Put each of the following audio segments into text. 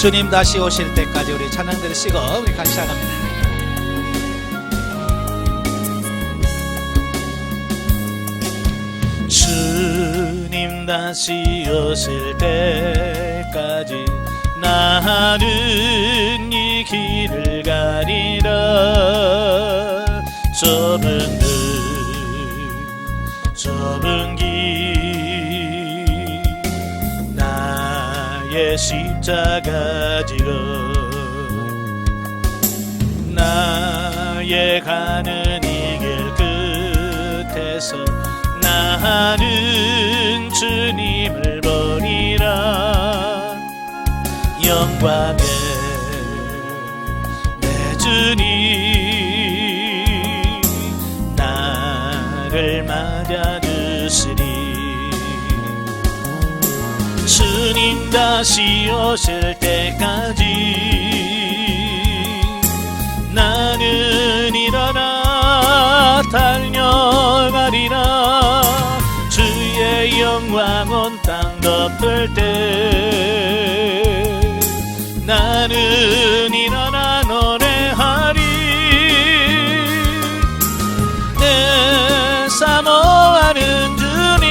주님 다시 오실 때까지 우리 찬양 들으시고 우리 같이 시작합니다. 주님 다시 오실 때까지 나는 이 길을 가리라. 좁은 길 나의 십자가 지고 나의 가는 이 길 끝에서 나는 주님을 보리라. 영광의 내 주님 나를 맞아주시리. 주님 다시 오실 때까지 나는 일어나 달려가리라. 주의 영광 온 땅 덮을 때 나는 일어나 노래하리. 내 사모하는 주님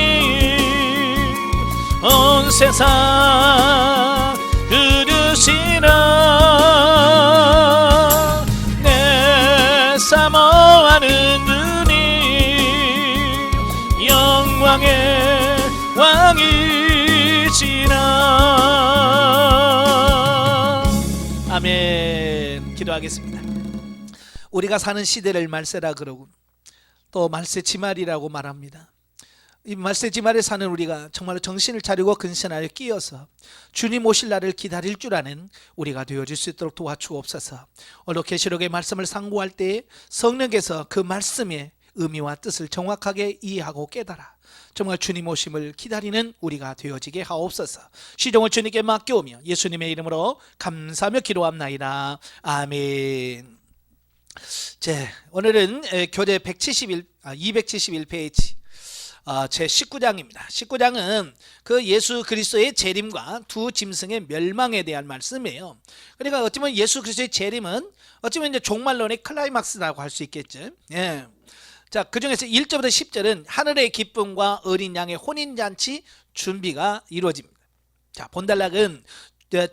온 세상 그르시라. 내 사모하는 주님 영광의 왕이시라. 아멘. 기도하겠습니다. 우리가 사는 시대를 말세라 그러고 또 말세지말이라고 말합니다. 이 말세지말에 사는 우리가 정말로 정신을 차리고 근신하여 끼어서 주님 오실 날을 기다릴 줄 아는 우리가 되어질 수 있도록 도와주옵소서. 오늘 계시록의 말씀을 상고할 때에 성령께서 그 말씀의 의미와 뜻을 정확하게 이해하고 깨달아 정말 주님 오심을 기다리는 우리가 되어지게 하옵소서. 시종을 주님께 맡겨오며 예수님의 이름으로 감사하며 기도합나이다. 아멘. 오늘은 교재 271페이지 제 19장입니다. 19장은 그 예수 그리스도의 재림과 두 짐승의 멸망에 대한 말씀이에요. 그러니까 어찌보면 예수 그리스도의 재림은 어찌보면 이제 종말론의 클라이막스라고 할 수 있겠죠. 예. 자, 그 중에서 1절부터 10절은 하늘의 기쁨과 어린 양의 혼인잔치 준비가 이루어집니다. 자, 본달락은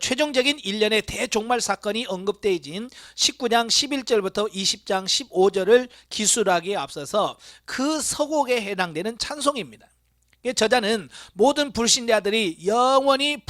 최종적인 일련의 대종말 사건이 언급되어진 19장 11절부터 20장 15절을 기술하기에 앞서서 그 서곡에 해당되는 찬송입니다. 저자는 모든 불신자들이 영원히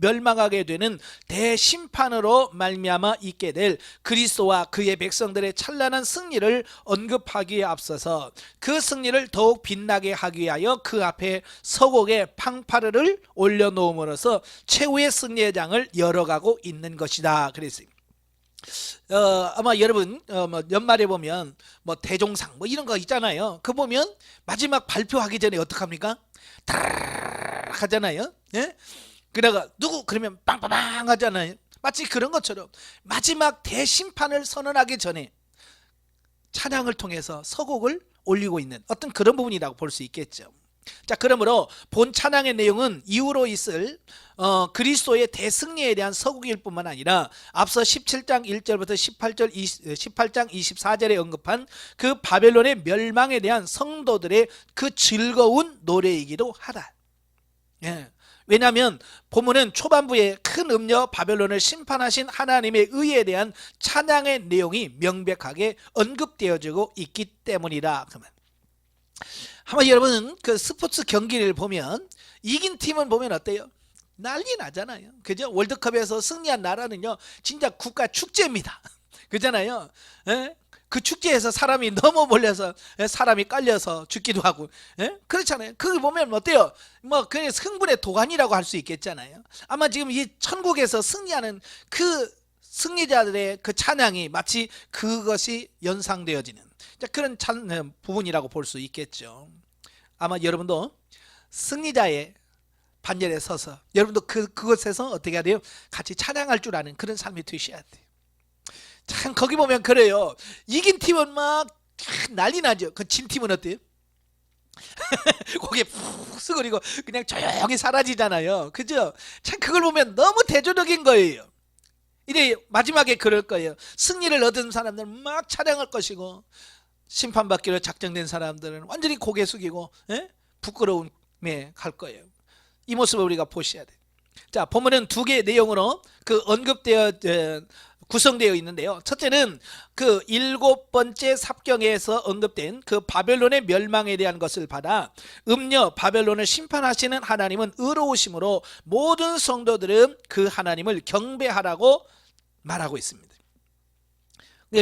멸망하게 되는 대심판으로 말미암아 있게 될 그리스도와 그의 백성들의 찬란한 승리를 언급하기에 앞서서 그 승리를 더욱 빛나게 하기 위하여 그 앞에 서곡에 팡파르를 올려놓음으로써 최후의 승리의 장을 열어가고 있는 것이다. 그랬어요. 아마 여러분 연말에 보면 대종상 이런 거 있잖아요. 그 보면 마지막 발표하기 전에 어떡합니까? 다르르 하잖아요. 예? 그러다가 누구 그러면 빵빵빵 하잖아요. 마치 그런 것처럼 마지막 대심판을 선언하기 전에 찬양을 통해서 서곡을 올리고 있는 어떤 그런 부분이라고 볼 수 있겠죠. 자, 그러므로 본 찬양의 내용은 이후로 있을 그리스도의 대승리에 대한 서곡일 뿐만 아니라 앞서 17장 1절부터 18장 24절에 언급한 그 바벨론의 멸망에 대한 성도들의 그 즐거운 노래이기도 하다. 예. 왜냐하면 본문은 초반부에 큰 음녀 바벨론을 심판하신 하나님의 의에 대한 찬양의 내용이 명백하게 언급되어지고 있기 때문이다. 그러면 아마 여러분 그 스포츠 경기를 보면 이긴 팀은 보면 어때요? 난리 나잖아요. 그죠? 월드컵에서 승리한 나라는요 진짜 국가 축제입니다. 그잖아요. 예? 그 축제에서 사람이 너무 몰려서 사람이 깔려서 죽기도 하고, 예? 그렇잖아요. 그걸 보면 어때요? 그냥 흥분의 도가니라고 할 수 있겠잖아요. 아마 지금 이 천국에서 승리하는 그 승리자들의 그 찬양이 마치 그것이 연상되어지는 그런 부분이라고 볼 수 있겠죠. 아마 여러분도 승리자의 반열에 서서 여러분도 그곳에서 어떻게 해야 돼요? 같이 찬양할 줄 아는 그런 삶이 되셔야 돼요. 참 거기 보면 그래요. 이긴 팀은 막 난리 나죠. 그 진 팀은 어때요? 고개 푹 숙이고 그냥 조용히 사라지잖아요. 그죠? 참 그걸 보면 너무 대조적인 거예요. 이래 마지막에 그럴 거예요. 승리를 얻은 사람들은 막 찬양할 것이고, 심판받기로 작정된 사람들은 완전히 고개 숙이고 부끄러움에 갈 거예요. 이 모습을 우리가 보셔야 돼요. 자, 본문은 두 개의 내용으로 언급되어 구성되어 있는데요. 첫째는 그 7번째 삽경에서 언급된 그 바벨론의 멸망에 대한 것을 받아 음녀 바벨론을 심판하시는 하나님은 의로우심으로 모든 성도들은 그 하나님을 경배하라고 말하고 있습니다.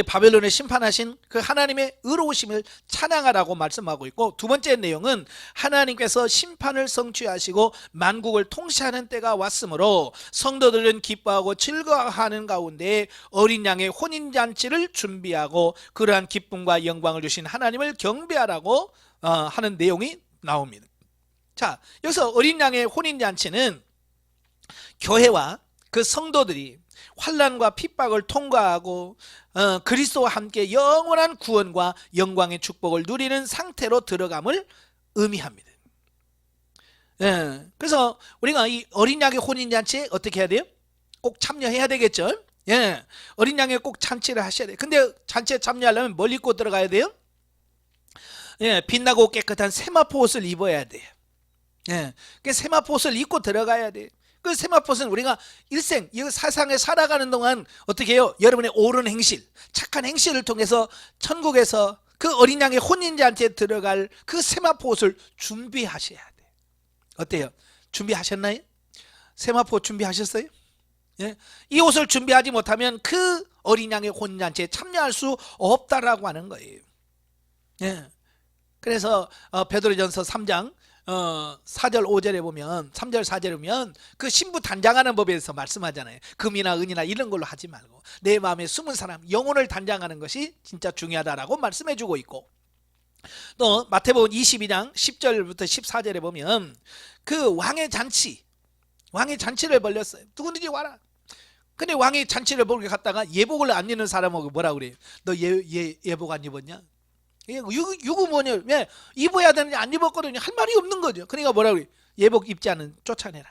바벨론을 심판하신 그 하나님의 의로우심을 찬양하라고 말씀하고 있고, 두 번째 내용은 하나님께서 심판을 성취하시고 만국을 통치하는 때가 왔으므로 성도들은 기뻐하고 즐거워하는 가운데 어린 양의 혼인잔치를 준비하고 그러한 기쁨과 영광을 주신 하나님을 경배하라고 하는 내용이 나옵니다. 자, 여기서 어린 양의 혼인잔치는 교회와 그 성도들이 환난과 핍박을 통과하고 그리스도와 함께 영원한 구원과 영광의 축복을 누리는 상태로 들어감을 의미합니다. 그래서 우리가 이 어린 양의 혼인잔치에 어떻게 해야 돼요? 꼭 참여해야 되겠죠. 어린 양에 꼭 잔치를 하셔야 돼요. 근데 잔치에 참여하려면 뭘 입고 들어가야 돼요? 빛나고 깨끗한 세마포 옷을 입어야 돼요. 그 세마포 옷을 입고 들어가야 돼요. 그 세마포는 우리가 일생 이 세상에 살아가는 동안 어떻게 해요? 여러분의 옳은 행실, 착한 행실을 통해서 천국에서 그 어린 양의 혼인잔치에 들어갈 그 세마포 옷을 준비하셔야 돼요. 어때요? 준비하셨나요? 세마포 준비하셨어요? 이 옷을 준비하지 못하면 그 어린 양의 혼인잔치에 참여할 수 없다라고 하는 거예요. 그래서 베드로전서 3장 4절 5절에 보면, 3절 4절에 보면 그 신부 단장하는 법에 대해서 말씀하잖아요. 금이나 은이나 이런 걸로 하지 말고 내 마음에 숨은 사람, 영혼을 단장하는 것이 진짜 중요하다라고 말씀해 주고 있고, 또 마태복음 22장 10절부터 14절에 보면 그 왕의 잔치를 벌렸어요. 누구든지 와라. 근데 왕이 잔치를 벌게 갔다가 예복을 안 입는 사람하고 뭐라 그래요? 너 예복 안 입었냐? 유구 뭐냐? 입어야 되는데 안 입었거든요. 할 말이 없는 거죠. 그러니까 뭐라 그래요? 예복 입지 않은 쫓아내라.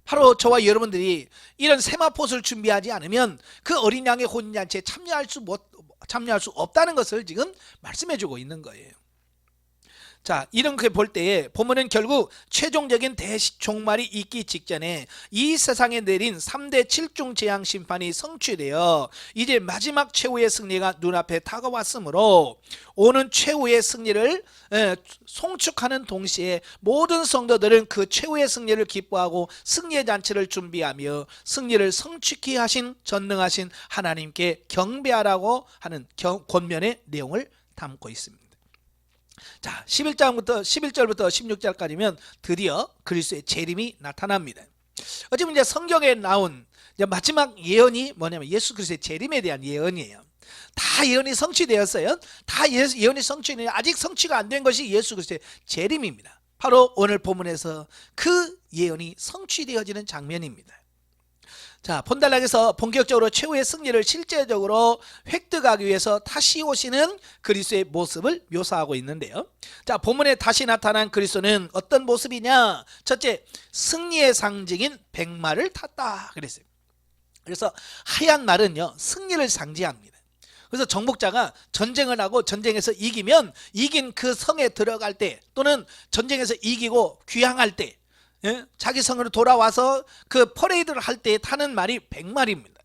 바로 저와 여러분들이 이런 세마포를 준비하지 않으면 그 어린 양의 혼인잔치에 참여할 수 없다는 것을 지금 말씀해 주고 있는 거예요. 자, 이렇게 볼 때에 본문은 결국 최종적인 종말이 있기 직전에 이 세상에 내린 3대 7중 재앙 심판이 성취되어 이제 마지막 최후의 승리가 눈앞에 다가왔으므로 오는 최후의 승리를 송축하는 동시에 모든 성도들은 그 최후의 승리를 기뻐하고 승리의 잔치를 준비하며 승리를 성취케 하신 전능하신 하나님께 경배하라고 하는 권면의 내용을 담고 있습니다. 자, 11절부터 16절까지면 드디어 그리스도의 재림이 나타납니다. 어쩌면 이제 성경에 나온 이제 마지막 예언이 뭐냐면 예수 그리스도의 재림에 대한 예언이에요. 다 예언이 성취되었어요. 다 예언이 성취되었는데 아직 성취가 안 된 것이 예수 그리스도의 재림입니다. 바로 오늘 본문에서 그 예언이 성취되어지는 장면입니다. 자, 본단락에서 본격적으로 최후의 승리를 실제적으로 획득하기 위해서 다시 오시는 그리스도의 모습을 묘사하고 있는데요. 자, 본문에 다시 나타난 그리스도는 어떤 모습이냐? 첫째, 승리의 상징인 백마를 탔다 그랬어요. 그래서 하얀 말은요, 승리를 상징합니다. 그래서 정복자가 전쟁을 하고 전쟁에서 이기면 이긴 그 성에 들어갈 때, 또는 전쟁에서 이기고 귀향할 때, 자기 성으로 돌아와서 그 퍼레이드를 할 때 타는 말이 백마입니다.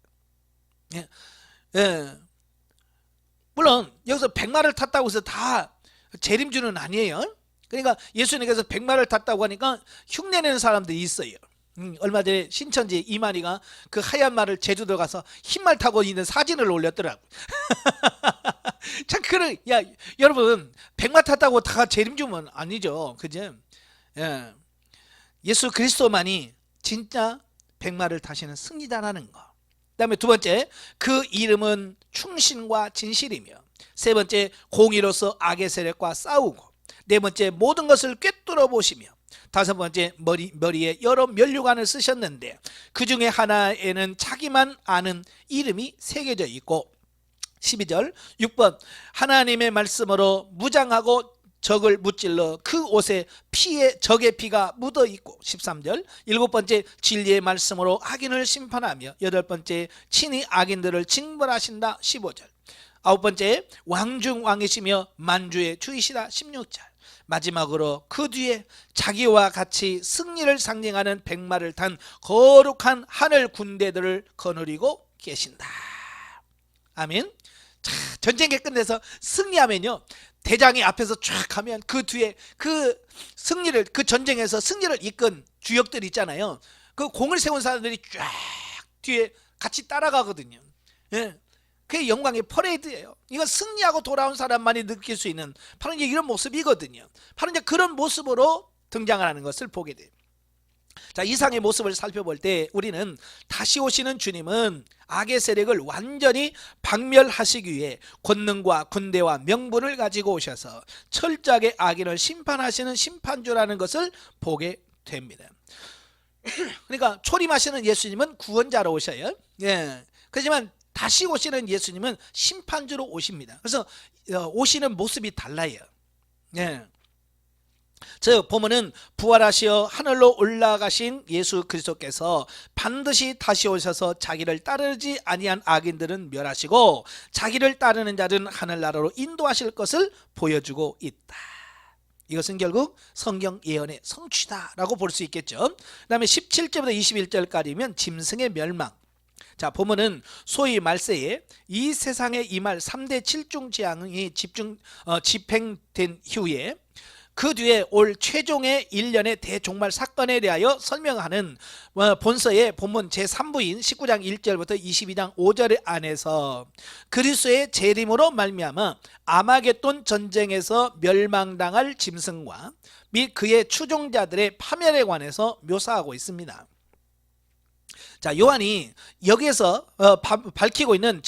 물론 여기서 백마를 탔다고 해서 다 재림주는 아니에요. 그러니까 예수님께서 백마를 탔다고 하니까 흉내내는 사람들이 있어요. 얼마 전에 신천지 이만희가 그 하얀 말을 제주도 가서 흰말 타고 있는 사진을 올렸더라고. 참 여러분, 백마 탔다고 다 재림주면 아니죠, 그죠? 예수 그리스도만이 진짜 백마를 타시는 승리자라는 것. 그 다음에 두 번째, 그 이름은 충신과 진실이며, 세 번째, 공의로서 악의 세력과 싸우고, 네 번째, 모든 것을 꿰뚫어 보시며, 다섯 번째, 머리에 여러 면류관을 쓰셨는데 그 중에 하나에는 자기만 아는 이름이 새겨져 있고, 12절 6번, 하나님의 말씀으로 무장하고 적을 무찔러 그 옷에 피에 적의 피가 묻어 있고 13절. 일곱 번째, 진리의 말씀으로 악인을 심판하며 여덟 번째, 친히 악인들을 징벌하신다 15절. 아홉 번째, 왕중 왕이시며 만주의 주이시다 16절. 마지막으로 그 뒤에 자기와 같이 승리를 상징하는 백마를 탄 거룩한 하늘 군대들을 거느리고 계신다. 아멘. 자, 전쟁이 끝내서 승리하면요, 대장이 앞에서 쫙 하면 그 뒤에 그 승리를, 그 전쟁에서 승리를 이끈 주역들 있잖아요. 그 공을 세운 사람들이 쫙 뒤에 같이 따라가거든요. 예. 그게 영광의 퍼레이드예요. 이건 승리하고 돌아온 사람만이 느낄 수 있는 바로 이제 이런 모습이거든요. 바로 이제 그런 모습으로 등장을 하는 것을 보게 돼요. 자, 이상의 모습을 살펴볼 때 우리는 다시 오시는 주님은 악의 세력을 완전히 박멸하시기 위해 권능과 군대와 명분을 가지고 오셔서 철저하게 악인을 심판하시는 심판주라는 것을 보게 됩니다. 그러니까 초림하시는 예수님은 구원자로 오셔요. 예. 그렇지만 다시 오시는 예수님은 심판주로 오십니다. 그래서 오시는 모습이 달라요. 예. 즉 보면은 부활하시어 하늘로 올라가신 예수 그리스도께서 반드시 다시 오셔서 자기를 따르지 아니한 악인들은 멸하시고 자기를 따르는 자들은 하늘나라로 인도하실 것을 보여주고 있다. 이것은 결국 성경 예언의 성취다라고 볼 수 있겠죠. 그 다음에 17절부터 21절까지면 짐승의 멸망. 자, 보면은 소위 말세에 이 세상에 임할 3대 7중 재앙이 집행된 이후에 그 뒤에 올 최종의 1년의 대종말 사건에 대하여 설명하는 본서의 본문 제3부인 19장 1절부터 22장 5절 안에서 그리스도의 재림으로 말미암아 아마겟돈 전쟁에서 멸망당할 짐승과 및 그의 추종자들의 파멸에 관해서 묘사하고 있습니다. 자, 요한이 여기에서 밝히고 있는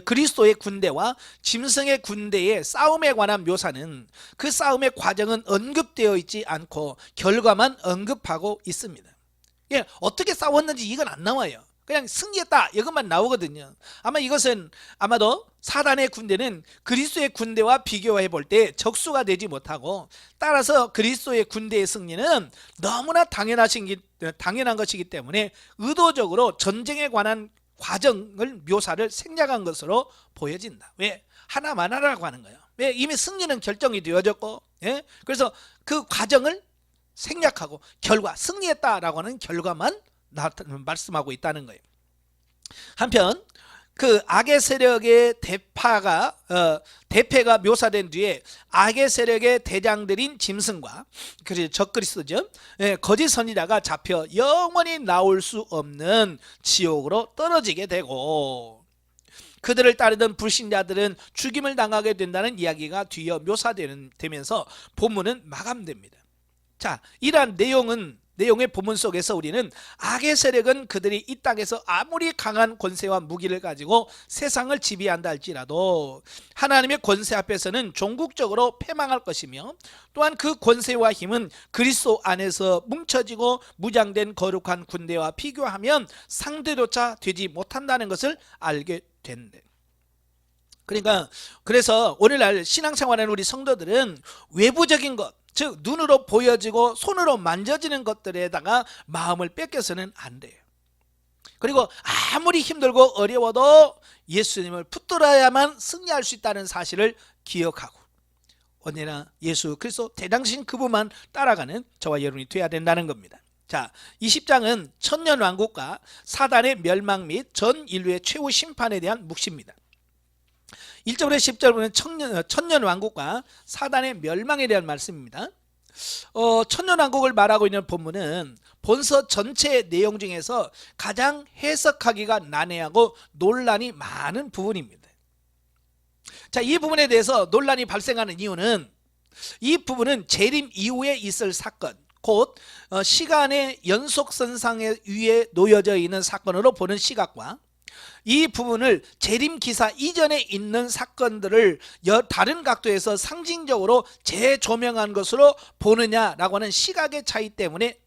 그리스도의 군대와 짐승의 군대의 싸움에 관한 묘사는 그 싸움의 과정은 언급되어 있지 않고 결과만 언급하고 있습니다. 예, 어떻게 싸웠는지 이건 안 나와요. 그냥 승리했다 이것만 나오거든요. 아마 이것은 아마도 사단의 군대는 그리스도의 군대와 비교해 볼 때 적수가 되지 못하고, 따라서 그리스도의 군대의 승리는 너무나 당연한 것이기 때문에 의도적으로 전쟁에 관한 과정을 묘사를 생략한 것으로 보여진다. 왜? 하나만 하라고 하는 거예요. 왜? 이미 승리는 결정이 되어졌고, 예? 그래서 그 과정을 생략하고 결과, 승리했다라고 하는 결과만 말씀하고 있다는 거예요. 한편 그 악의 세력의 대패가 묘사된 뒤에 악의 세력의 대장들인 짐승과 적그리스도죠, 거짓 선지자가 잡혀 영원히 나올 수 없는 지옥으로 떨어지게 되고, 그들을 따르던 불신자들은 죽임을 당하게 된다는 이야기가 뒤이어 묘사되면서 본문은 마감됩니다. 자, 이러한 내용의 본문 속에서 우리는 악의 세력은 그들이 이 땅에서 아무리 강한 권세와 무기를 가지고 세상을 지배한다 할지라도 하나님의 권세 앞에서는 종국적으로 패망할 것이며, 또한 그 권세와 힘은 그리스도 안에서 뭉쳐지고 무장된 거룩한 군대와 비교하면 상대조차 되지 못한다는 것을 알게 된다. 그래서 오늘날 신앙생활하는 우리 성도들은 외부적인 것, 즉 눈으로 보여지고 손으로 만져지는 것들에다가 마음을 뺏겨서는 안 돼요. 그리고 아무리 힘들고 어려워도 예수님을 붙들어야만 승리할 수 있다는 사실을 기억하고 언제나 예수 그리스도 대장신 그분만 따라가는 저와 여러분이 되어야 된다는 겁니다. 자, 20장은 천년왕국과 사단의 멸망 및 전 인류의 최후 심판에 대한 묵시입니다. 1절부터 10절 보면 천년왕국과 사단의 멸망에 대한 말씀입니다. 천년왕국을 말하고 있는 본문은 본서 전체의 내용 중에서 가장 해석하기가 난해하고 논란이 많은 부분입니다. 자, 이 부분에 대해서 논란이 발생하는 이유는 이 부분은 재림 이후에 있을 사건, 곧 시간의 연속선상 위에 놓여져 있는 사건으로 보는 시각과 이 부분을 재림 기사 이전에 있는 사건들을 다른 각도에서 상징적으로 재조명한 것으로 보느냐라고 하는 시각의 차이 때문에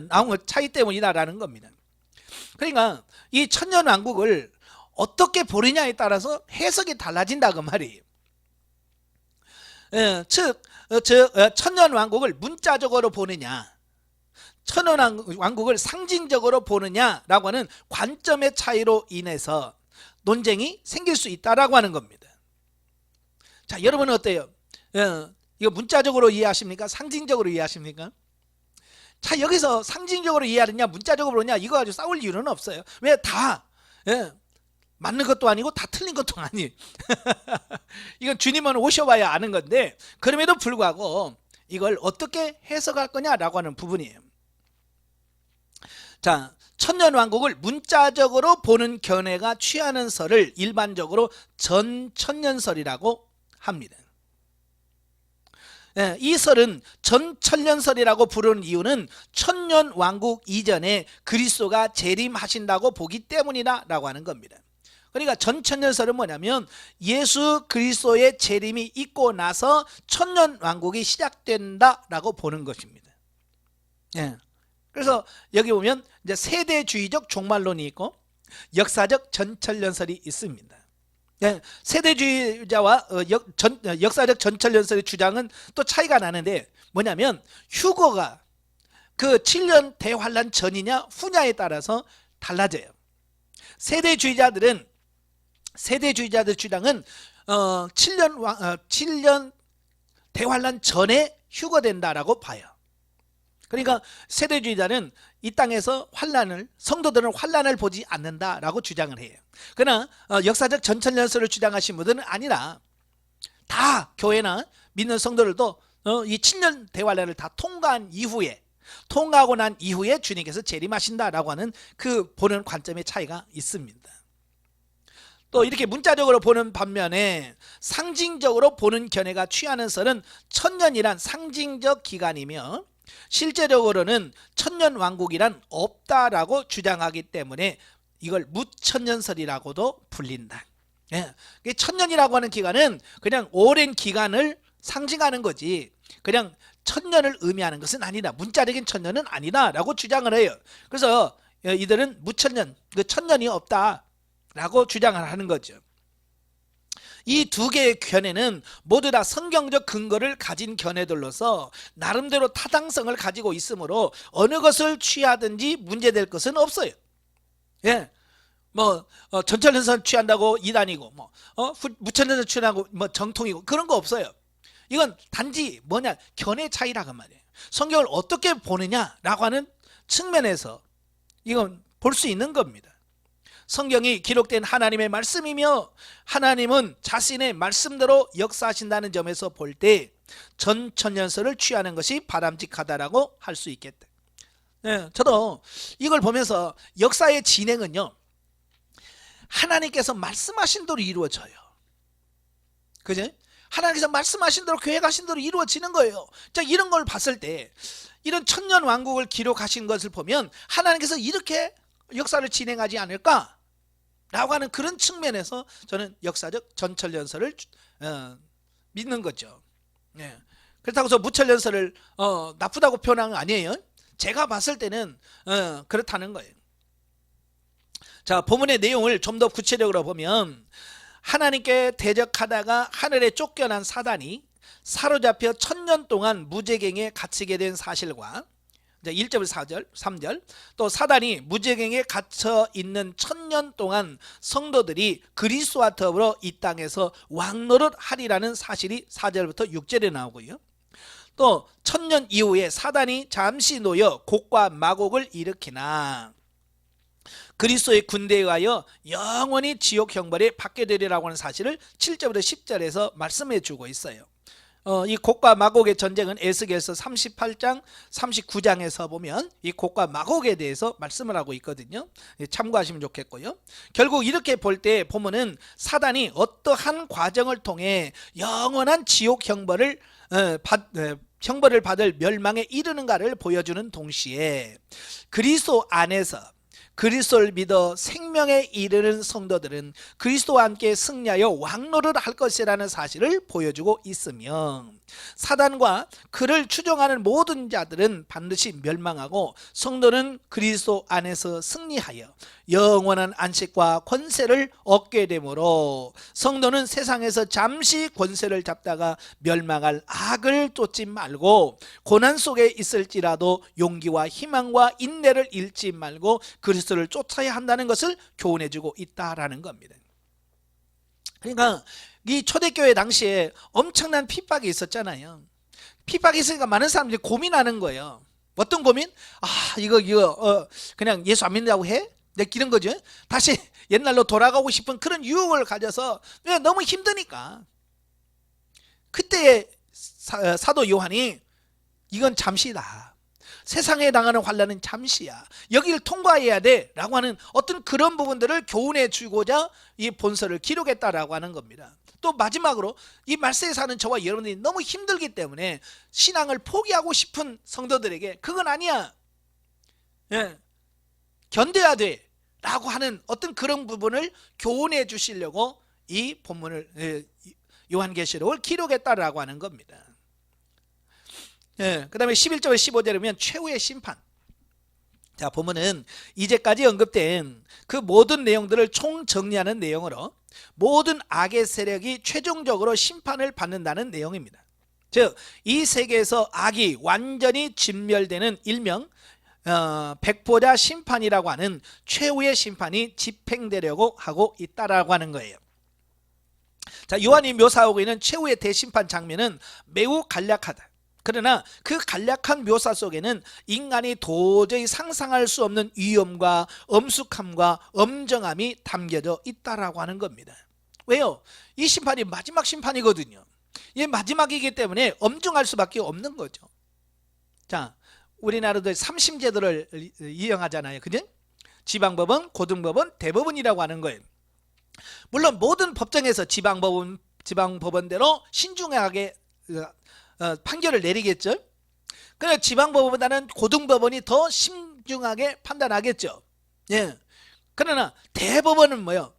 나온 차이 때문이다라는 겁니다. 그러니까 이 천년왕국을 어떻게 보느냐에 따라서 해석이 달라진다 그 말이에요. 즉 천년 왕국을 문자적으로 보느냐, 천년 왕국을 상징적으로 보느냐라고 하는 관점의 차이로 인해서 논쟁이 생길 수 있다라고 하는 겁니다. 자, 여러분은 어때요? 이거 문자적으로 이해하십니까? 상징적으로 이해하십니까? 자, 여기서 상징적으로 이해하느냐 문자적으로 보느냐 이거 가지고 싸울 이유는 없어요. 왜? 다 맞는 것도 아니고 다 틀린 것도 아니. 이건 주님은 오셔봐야 아는 건데, 그럼에도 불구하고 이걸 어떻게 해석할 거냐라고 하는 부분이에요. 자, 천년왕국을 문자적으로 보는 견해가 취하는 설을 일반적으로 전천년설이라고 합니다. 이 설은 전천년설이라고 부르는 이유는 천년왕국 이전에 그리스도가 재림하신다고 보기 때문이라고 하는 겁니다. 그러니까 전천년설은 뭐냐면 예수 그리스도의 재림이 있고 나서 천년왕국이 시작된다라고 보는 것입니다. 그래서 여기 보면 이제 세대주의적 종말론이 있고 역사적 전천년설이 있습니다. 세대주의자와 역사적 전천년설의 주장은 또 차이가 나는데, 뭐냐면 휴거가 그 7년 대환란 전이냐 후냐에 따라서 달라져요. 세대주의자들 주장은 7년 대환란 전에 휴거된다라고 봐요. 그러니까 세대주의자는 이 땅에서 성도들은 환란을 보지 않는다라고 주장을 해요. 그러나 역사적 전천년설을 주장하신 분들은 아니라, 다 교회나 믿는 성도들도 이 7년 대환란을 다 통과하고 난 이후에 주님께서 재림하신다라고 하는 그 보는 관점의 차이가 있습니다. 또 이렇게 문자적으로 보는 반면에 상징적으로 보는 견해가 취하는 설은 천년이란 상징적 기간이며 실제적으로는 천년왕국이란 없다라고 주장하기 때문에 이걸 무천년설이라고도 불린다. 천년이라고 하는 기간은 그냥 오랜 기간을 상징하는 거지, 그냥 천년을 의미하는 것은 아니다, 문자적인 천년은 아니다 라고 주장을 해요. 그래서 이들은 무천년, 그 천년이 없다라고 주장을 하는 거죠. 이 두 개의 견해는 모두 다 성경적 근거를 가진 견해들로서 나름대로 타당성을 가지고 있으므로 어느 것을 취하든지 문제될 것은 없어요. 전천년설 취한다고 이단이고, 무천년설 취한다고 정통이고, 그런 거 없어요. 이건 단지 뭐냐, 견해 차이라고 말이에요. 성경을 어떻게 보느냐라고 하는 측면에서 이건 볼 수 있는 겁니다. 성경이 기록된 하나님의 말씀이며 하나님은 자신의 말씀대로 역사하신다는 점에서 볼 때 전천년설을 취하는 것이 바람직하다라고 할 수 있겠다. 저도 이걸 보면서 역사의 진행은요, 하나님께서 말씀하신 대로 이루어져요. 그죠? 하나님께서 말씀하신 대로, 계획하신 대로 이루어지는 거예요. 자, 이런 걸 봤을 때, 이런 천년 왕국을 기록하신 것을 보면 하나님께서 이렇게 역사를 진행하지 않을까 라고 하는 그런 측면에서 저는 역사적 전천년설을 믿는 거죠. 그렇다고 해서 무천년설을 나쁘다고 표현한 건 아니에요. 제가 봤을 때는 그렇다는 거예요. 자, 본문의 내용을 좀 더 구체적으로 보면, 하나님께 대적하다가 하늘에 쫓겨난 사단이 사로잡혀 1000년 동안 무제갱에 갇히게 된 사실과, 이제 1절부터 3절, 또 사단이 무제갱에 갇혀 있는 1000년 동안 성도들이 그리스도와 더불어 이 땅에서 왕노릇 하리라는 사실이 4절부터 6절에 나오고요. 또 1000년 이후에 사단이 잠시 놓여 곡과 마곡을 일으키나 그리스도의 군대에 의하여 영원히 지옥 형벌에 받게 되리라고 하는 사실을 7절부터 10절에서 말씀해 주고 있어요. 이 곡과 마곡의 전쟁은 에스겔서 38장 39장에서 보면 이 곡과 마곡에 대해서 말씀을 하고 있거든요. 참고하시면 좋겠고요. 결국 이렇게 볼 때 보면은 사단이 어떠한 과정을 통해 영원한 지옥 형벌을 받을 멸망에 이르는가를 보여주는 동시에 그리스도 안에서 그리스도를 믿어 생명에 이르는 성도들은 그리스도와 함께 승리하여 왕노를 할 것이라는 사실을 보여주고 있으며, 사단과 그를 추종하는 모든 자들은 반드시 멸망하고 성도는 그리스도 안에서 승리하여 영원한 안식과 권세를 얻게 되므로, 성도는 세상에서 잠시 권세를 잡다가 멸망할 악을 쫓지 말고 고난 속에 있을지라도 용기와 희망과 인내를 잃지 말고 그리스도를 쫓아야 한다는 것을 교훈해주고 있다라는 겁니다. 그러니까 이 초대교회 당시에 엄청난 핍박이 있었잖아요. 핍박이 있으니까 많은 사람들이 고민하는 거예요. 어떤 고민? 이거 그냥 예수 안 믿는다고 해? 이런 거죠. 다시 옛날로 돌아가고 싶은 그런 유혹을 가져서, 너무 힘드니까. 그때 사도 요한이 이건 잠시다, 세상에 당하는 환난은 잠시야, 여기를 통과해야 돼 라고 하는 어떤 그런 부분들을 교훈해 주고자 이 본서를 기록했다라고 하는 겁니다. 또 마지막으로 이 말세에 사는 저와 여러분들이 너무 힘들기 때문에 신앙을 포기하고 싶은 성도들에게 그건 아니야, 견뎌야 돼 라고 하는 어떤 그런 부분을 교훈해 주시려고 이 본문을, 요한계시록을 기록했다라고 하는 겁니다. 그 다음에 11절에 15절에 보면 최후의 심판. 자, 보면은 이제까지 언급된 그 모든 내용들을 총정리하는 내용으로 모든 악의 세력이 최종적으로 심판을 받는다는 내용입니다. 즉, 이 세계에서 악이 완전히 진멸되는 일명 백보자 심판이라고 하는 최후의 심판이 집행되려고 하고 있다라고 하는 거예요. 자, 요한이 묘사하고 있는 최후의 대심판 장면은 매우 간략하다. 그러나 그 간략한 묘사 속에는 인간이 도저히 상상할 수 없는 위험과 엄숙함과 엄정함이 담겨져 있다라고 하는 겁니다. 왜요? 이 심판이 마지막 심판이거든요. 이게 마지막이기 때문에 엄중할 수밖에 없는 거죠. 자, 우리나라도 3심 제도를 이용하잖아요. 그죠? 지방법원, 고등법원, 대법원이라고 하는 거예요. 물론 모든 법정에서 지방법원대로 신중하게 판결을 내리겠죠. 그러나 지방법원보다는 고등법원이 더 신중하게 판단하겠죠. 그러나 대법원은 뭐요?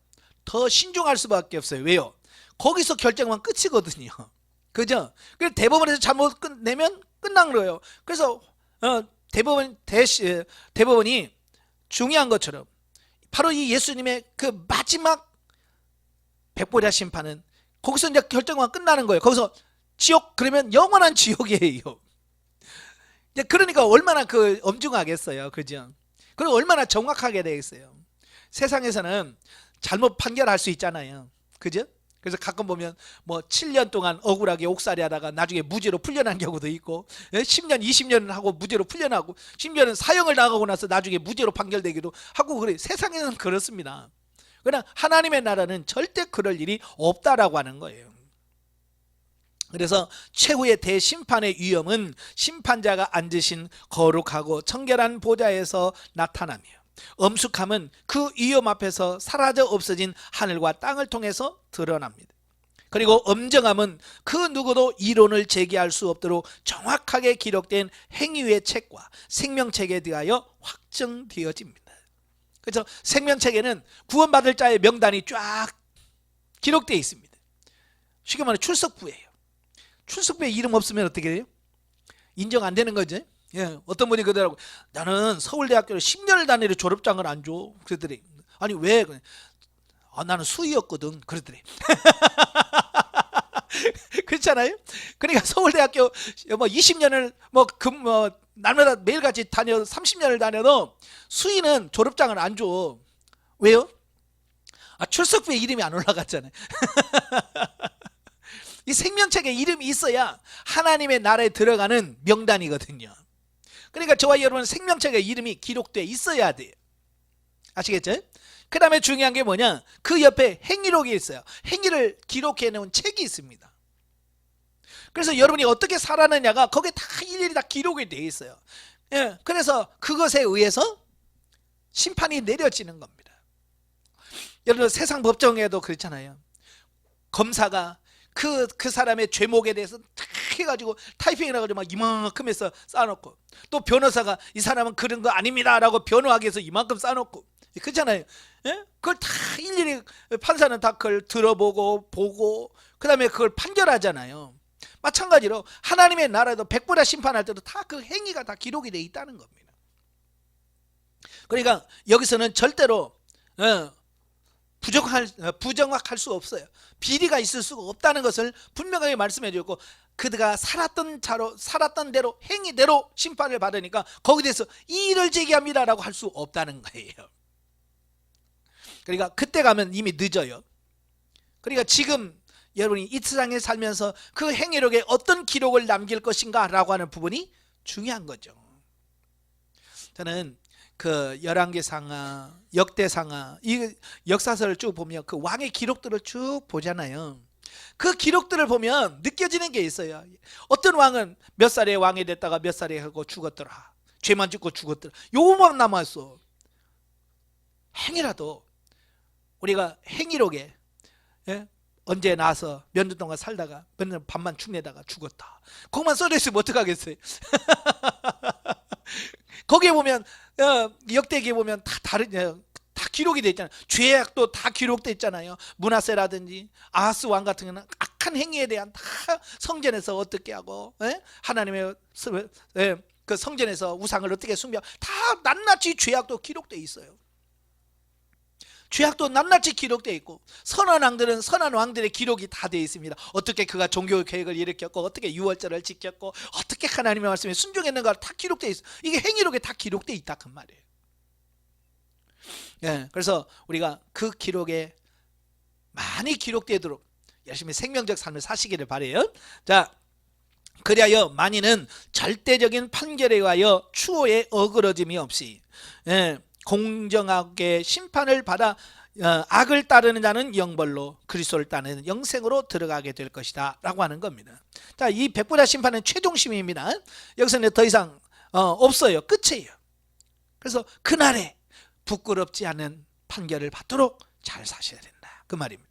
더 신중할 수밖에 없어요. 왜요? 거기서 결정만 끝이거든요. 그죠? 그래서 대법원에서 잘못 내면 끝난 거예요. 그래서 대법원이 중요한 것처럼 바로 이 예수님의 그 마지막 백보자 심판은 거기서 이제 결정만 끝나는 거예요. 거기서 지옥, 그러면 영원한 지옥이에요. 그러니까 얼마나 엄중하겠어요. 그죠? 그리고 얼마나 정확하게 되겠어요. 세상에서는 잘못 판결할 수 있잖아요. 그죠? 그래서 가끔 보면 뭐 7년 동안 억울하게 옥살이 하다가 나중에 무죄로 풀려난 경우도 있고, 10년 20년 하고 무죄로 풀려나고, 심지어는 사형을 나가고 나서 나중에 무죄로 판결되기도 하고 그래요. 세상에는 그렇습니다. 그러나 하나님의 나라는 절대 그럴 일이 없다라고 하는 거예요. 그래서 최후의 대심판의 위엄은 심판자가 앉으신 거룩하고 청결한 보좌에서 나타나며, 엄숙함은 그 위엄 앞에서 사라져 없어진 하늘과 땅을 통해서 드러납니다. 그리고 엄정함은 그 누구도 이론을 제기할 수 없도록 정확하게 기록된 행위의 책과 생명책에 대하여 확정되어집니다. 그래서 생명책에는 구원받을 자의 명단이 쫙 기록되어 있습니다. 쉽게 말해 출석부예요. 출석부에 이름 없으면 어떻게 돼요? 인정 안 되는 거죠. 어떤 분이 그러더라고. 나는 서울대학교를 10년을 다니려 졸업장을 안 줘. 그러더래. 아니 왜? 나는 수의였거든. 그러더래. 그렇잖아요. 그러니까 서울대학교 뭐 20년을 날마다 매일같이 다녀 30년을 다녀도 수의는 졸업장을 안 줘. 왜요? 출석부에 이름이 안 올라갔잖아요. 이 생명책에 이름이 있어야 하나님의 나라에 들어가는 명단이거든요. 그러니까 저와 여러분 생명책에 이름이 기록되어 있어야 돼요. 아시겠죠? 그 다음에 중요한 게 뭐냐? 그 옆에 행위록이 있어요. 행위를 기록해 놓은 책이 있습니다. 그래서 여러분이 어떻게 살았느냐가 거기에 다 일일이 다 기록이 되어 있어요. 그래서 그것에 의해서 심판이 내려지는 겁니다. 여러분 세상 법정에도 그렇잖아요. 검사가 그 사람의 죄목에 대해서 탁 해가지고 타이핑해가지고 막 이만큼 해서 쌓아놓고, 또 변호사가 이 사람은 그런 거 아닙니다 라고 변호하기 위해서 이만큼 쌓아놓고, 그렇잖아요. 예? 그걸 다 일일이 판사는 다 그걸 들어보고 보고 그 다음에 그걸 판결하잖아요. 마찬가지로 하나님의 나라도 백보자 심판할 때도 다 그 행위가 다 기록이 되어 있다는 겁니다. 그러니까 여기서는 절대로 부정확할 수 없어요. 비리가 있을 수가 없다는 것을 분명하게 말씀해 주고, 그가 살았던 대로 행위대로 심판을 받으니까 거기에 대해서 이의를 제기합니다라고 할 수 없다는 거예요. 그러니까 그때 가면 이미 늦어요. 그러니까 지금 여러분이 이 세상에 살면서 그 행위록에 어떤 기록을 남길 것인가 라고 하는 부분이 중요한 거죠. 저는 그 열왕기상하, 역대상하, 이 역사서를 쭉 보면 그 왕의 기록들을 쭉 보잖아요. 그 기록들을 보면 느껴지는 게 있어요. 어떤 왕은 몇 살에 왕이 됐다가 몇 살에 하고 죽었더라, 죄만 짓고 죽었더라, 요것만 남았어. 행위라도 우리가 행위록에 언제 나서 몇 년 동안 살다가 몇 년 반만 축내다가 죽었다, 그것만 써져 있으면 어떡하겠어요. 거기에 보면 역대기에 보면 다 다 기록이 돼 있잖아요. 죄악도 다 기록돼 있잖아요. 므낫세라든지 아하스 왕 같은 경우는 악한 행위에 대한 다 성전에서 어떻게 하고 하나님의 그 성전에서 우상을 어떻게 숭배하고 다 낱낱이 죄악도 기록돼 있어요. 죄악도 낱낱이 기록되어 있고, 선한 왕들은 선한 왕들의 기록이 다 되어 있습니다. 어떻게 그가 종교 계획을 일으켰고, 어떻게 유월절을 지켰고, 어떻게 하나님의 말씀에 순종했는가 다 기록되어 있어요. 이게 행위록에 다 기록되어 있다 그 말이에요. 그래서 우리가 그 기록에 많이 기록되도록 열심히 생명적 삶을 사시기를 바라요. 자, 그리하여 만인은 절대적인 판결에 의하여 추호에 어그러짐이 없이 공정하게 심판을 받아 악을 따르는 자는 영벌로, 그리스도를 따르는 영생으로 들어가게 될 것이다 라고 하는 겁니다. 자, 이 백보자 심판은 최종심입니다. 여기서는 더 이상 없어요. 끝이에요. 그래서 그날에 부끄럽지 않은 판결을 받도록 잘 사셔야 된다 그 말입니다.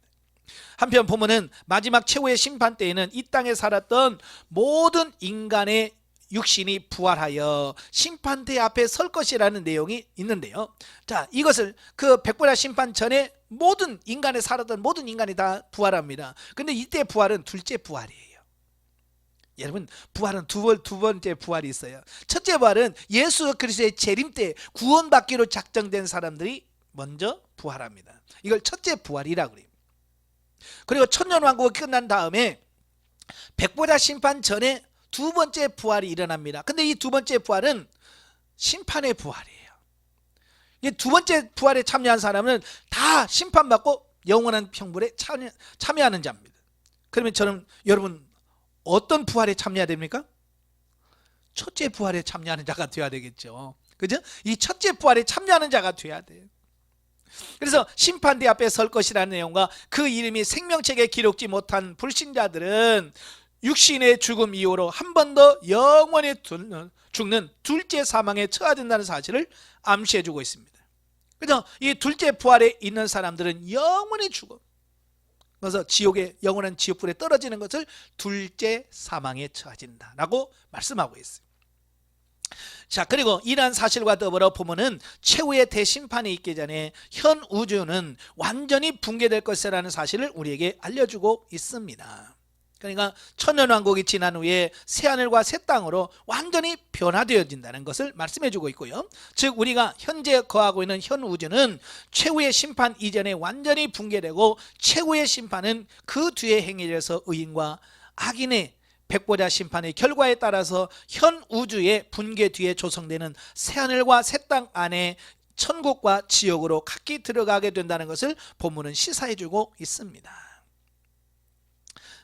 한편 보면은 마지막 최후의 심판 때에는 이 땅에 살았던 모든 인간의 육신이 부활하여 심판대 앞에 설 것이라는 내용이 있는데요. 자, 이것을 그 백보자 심판 전에 모든 인간에 살았던 모든 인간이 다 부활합니다. 근데 이때 부활은 둘째 부활이에요. 여러분, 부활은 두 번째 부활이 있어요. 첫째 부활은 예수 그리스도의 재림 때 구원받기로 작정된 사람들이 먼저 부활합니다. 이걸 첫째 부활이라고 그래요. 그리고 천년왕국이 끝난 다음에 백보자 심판 전에 두 번째 부활이 일어납니다. 근데 이 두 번째 부활은 심판의 부활이에요. 이 두 번째 부활에 참여한 사람은 다 심판받고 영원한 평불에 참여하는 자입니다. 그러면 저는 여러분 어떤 부활에 참여해야 됩니까? 첫째 부활에 참여하는 자가 되어야 되겠죠. 그죠? 이 첫째 부활에 참여하는 자가 되어야 돼요. 그래서 심판대 앞에 설 것이라는 내용과 그 이름이 생명책에 기록지 못한 불신자들은 육신의 죽음 이후로 한 번 더 영원히 죽는 둘째 사망에 처하된다는 사실을 암시해주고 있습니다. 그래서 이 둘째 부활에 있는 사람들은 영원히 죽어, 그래서 지옥의 영원한 지옥불에 떨어지는 것을 둘째 사망에 처하진다라고 말씀하고 있어요. 자, 그리고 이러한 사실과 더불어 보면은 최후의 대심판이 있기 전에 현 우주는 완전히 붕괴될 것이라는 사실을 우리에게 알려주고 있습니다. 그러니까 천년왕국이 지난 후에 새하늘과 새 땅으로 완전히 변화되어진다는 것을 말씀해주고 있고요. 즉 우리가 현재 거하고 있는 현 우주는 최후의 심판 이전에 완전히 붕괴되고, 최후의 심판은 그 뒤에 행해져서 의인과 악인의 백보자 심판의 결과에 따라서 현 우주의 붕괴 뒤에 조성되는 새하늘과 새 땅 안에 천국과 지옥으로 각기 들어가게 된다는 것을 본문은 시사해주고 있습니다.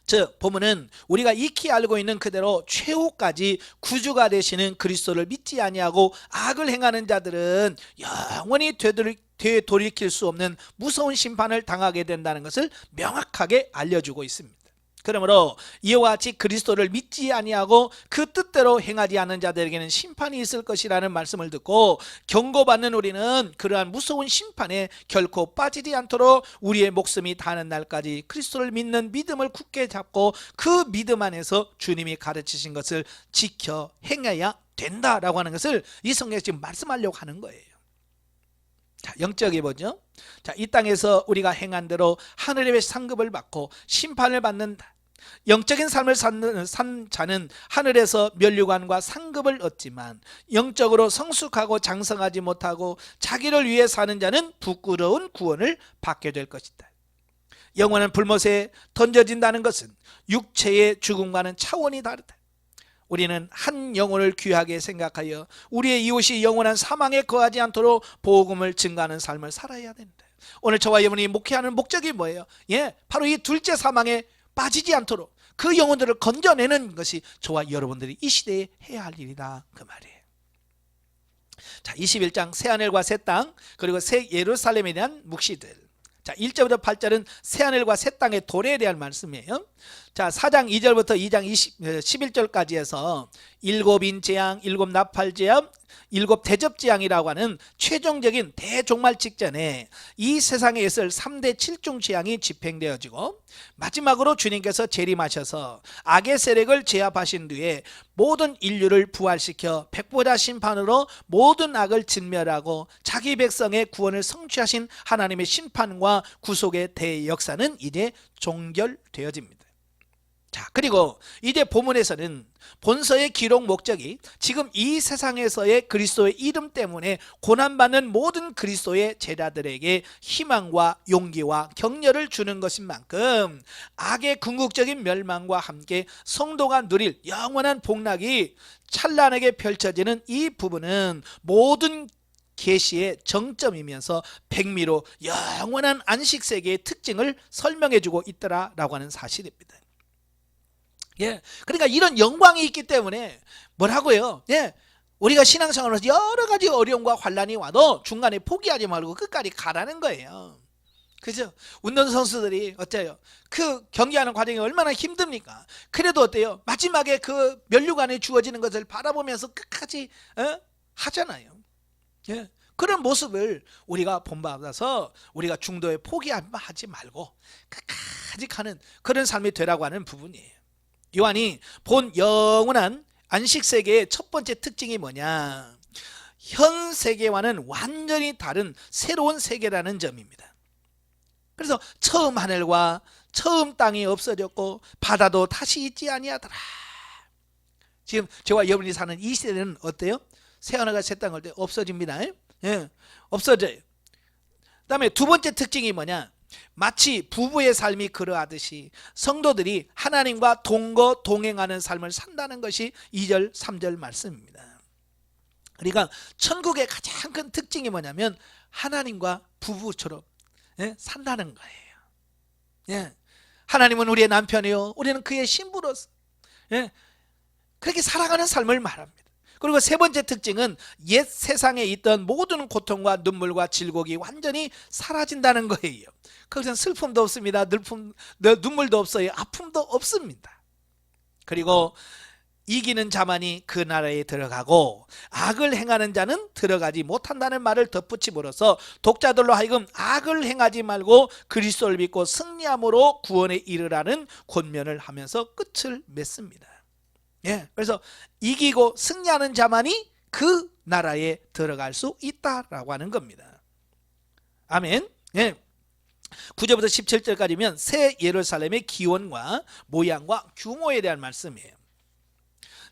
즉 보면은 우리가 익히 알고 있는 그대로 최후까지 구주가 되시는 그리스도를 믿지 아니하고 악을 행하는 자들은 영원히 되돌이킬 수 없는 무서운 심판을 당하게 된다는 것을 명확하게 알려주고 있습니다. 그러므로 이와 같이 그리스도를 믿지 아니하고 그 뜻대로 행하지 않는 자들에게는 심판이 있을 것이라는 말씀을 듣고 경고받는 우리는 그러한 무서운 심판에 결코 빠지지 않도록 우리의 목숨이 다하는 날까지 그리스도를 믿는 믿음을 굳게 잡고 그 믿음 안에서 주님이 가르치신 것을 지켜 행해야 된다라고 하는 것을 이 성경에 지금 말씀하려고 하는 거예요. 자, 영적이 뭐죠? 자, 이 땅에서 우리가 행한 대로 하늘의 상급을 받고 심판을 받는다. 영적인 삶을 산 자는 하늘에서 면류관과 상급을 얻지만 영적으로 성숙하고 장성하지 못하고 자기를 위해 사는 자는 부끄러운 구원을 받게 될 것이다. 영원한 불못에 던져진다는 것은 육체의 죽음과는 차원이 다르다. 우리는 한 영혼을 귀하게 생각하여 우리의 이웃이 영원한 사망에 거하지 않도록 복음을 증거하는 삶을 살아야 된다. 오늘 저와 여러분이 목회하는 목적이 뭐예요? 바로 이 둘째 사망에 빠지지 않도록 그 영혼들을 건져내는 것이 저와 여러분들이 이 시대에 해야 할 일이다, 그 말이에요. 자, 21장 새하늘과 새 땅 그리고 새 예루살렘에 대한 묵시들. 자, 1절부터 8절은 새하늘과 새 땅의 도래에 대한 말씀이에요. 자, 4장 2절부터 2장 11절까지 해서 일곱인 재앙, 일곱 나팔 재앙, 일곱 대접 재앙이라고 하는 최종적인 대종말 직전에 이 세상에 있을 3대 7중 재앙이 집행되어지고 마지막으로 주님께서 재림하셔서 악의 세력을 제압하신 뒤에 모든 인류를 부활시켜 백보자 심판으로 모든 악을 진멸하고 자기 백성의 구원을 성취하신 하나님의 심판과 구속의 대역사는 이제 종결되어집니다. 자, 그리고 이제 본문에서는 본서의 기록 목적이 지금 이 세상에서의 그리스도의 이름 때문에 고난받는 모든 그리스도의 제자들에게 희망과 용기와 격려를 주는 것인 만큼 악의 궁극적인 멸망과 함께 성도가 누릴 영원한 복락이 찬란하게 펼쳐지는 이 부분은 모든 계시의 정점이면서 백미로 영원한 안식세계의 특징을 설명해주고 있더라라고 하는 사실입니다. 그러니까 이런 영광이 있기 때문에 뭐라고요? 우리가 신앙생활에서 여러 가지 어려움과 환란이 와도 중간에 포기하지 말고 끝까지 가라는 거예요. 그죠? 운동선수들이 어때요? 그 경기하는 과정이 얼마나 힘듭니까? 그래도 어때요? 마지막에 그 면류관에 주어지는 것을 바라보면서 끝까지 하잖아요. 그런 모습을 우리가 본받아서 우리가 중도에 포기하지 말고 끝까지 가는 그런 삶이 되라고 하는 부분이에요. 요한이 본 영원한 안식세계의 첫 번째 특징이 뭐냐? 현 세계와는 완전히 다른 새로운 세계라는 점입니다. 그래서 처음 하늘과 처음 땅이 없어졌고 바다도 다시 있지 아니하더라. 지금 저와 여러분이 사는 이 시대는 어때요? 새하늘과 새 땅 올 때 없어집니다. 없어져요. 그 다음에 두 번째 특징이 뭐냐? 마치 부부의 삶이 그러하듯이 성도들이 하나님과 동거 동행하는 삶을 산다는 것이 2절 3절 말씀입니다. 그러니까 천국의 가장 큰 특징이 뭐냐면 하나님과 부부처럼 산다는 거예요. 하나님은 우리의 남편이요 우리는 그의 신부로서 그렇게 살아가는 삶을 말합니다. 그리고 세 번째 특징은 옛 세상에 있던 모든 고통과 눈물과 질곡이 완전히 사라진다는 거예요. 거기서는 슬픔도 없습니다. 눈물도 없어요. 아픔도 없습니다. 그리고 이기는 자만이 그 나라에 들어가고 악을 행하는 자는 들어가지 못한다는 말을 덧붙임으로써 독자들로 하여금 악을 행하지 말고 그리스도를 믿고 승리함으로 구원에 이르라는 권면을 하면서 끝을 맺습니다. 그래서 이기고 승리하는 자만이 그 나라에 들어갈 수 있다라고 하는 겁니다. 아멘. 9절부터 17절까지면 새 예루살렘의 기원과 모양과 규모에 대한 말씀이에요.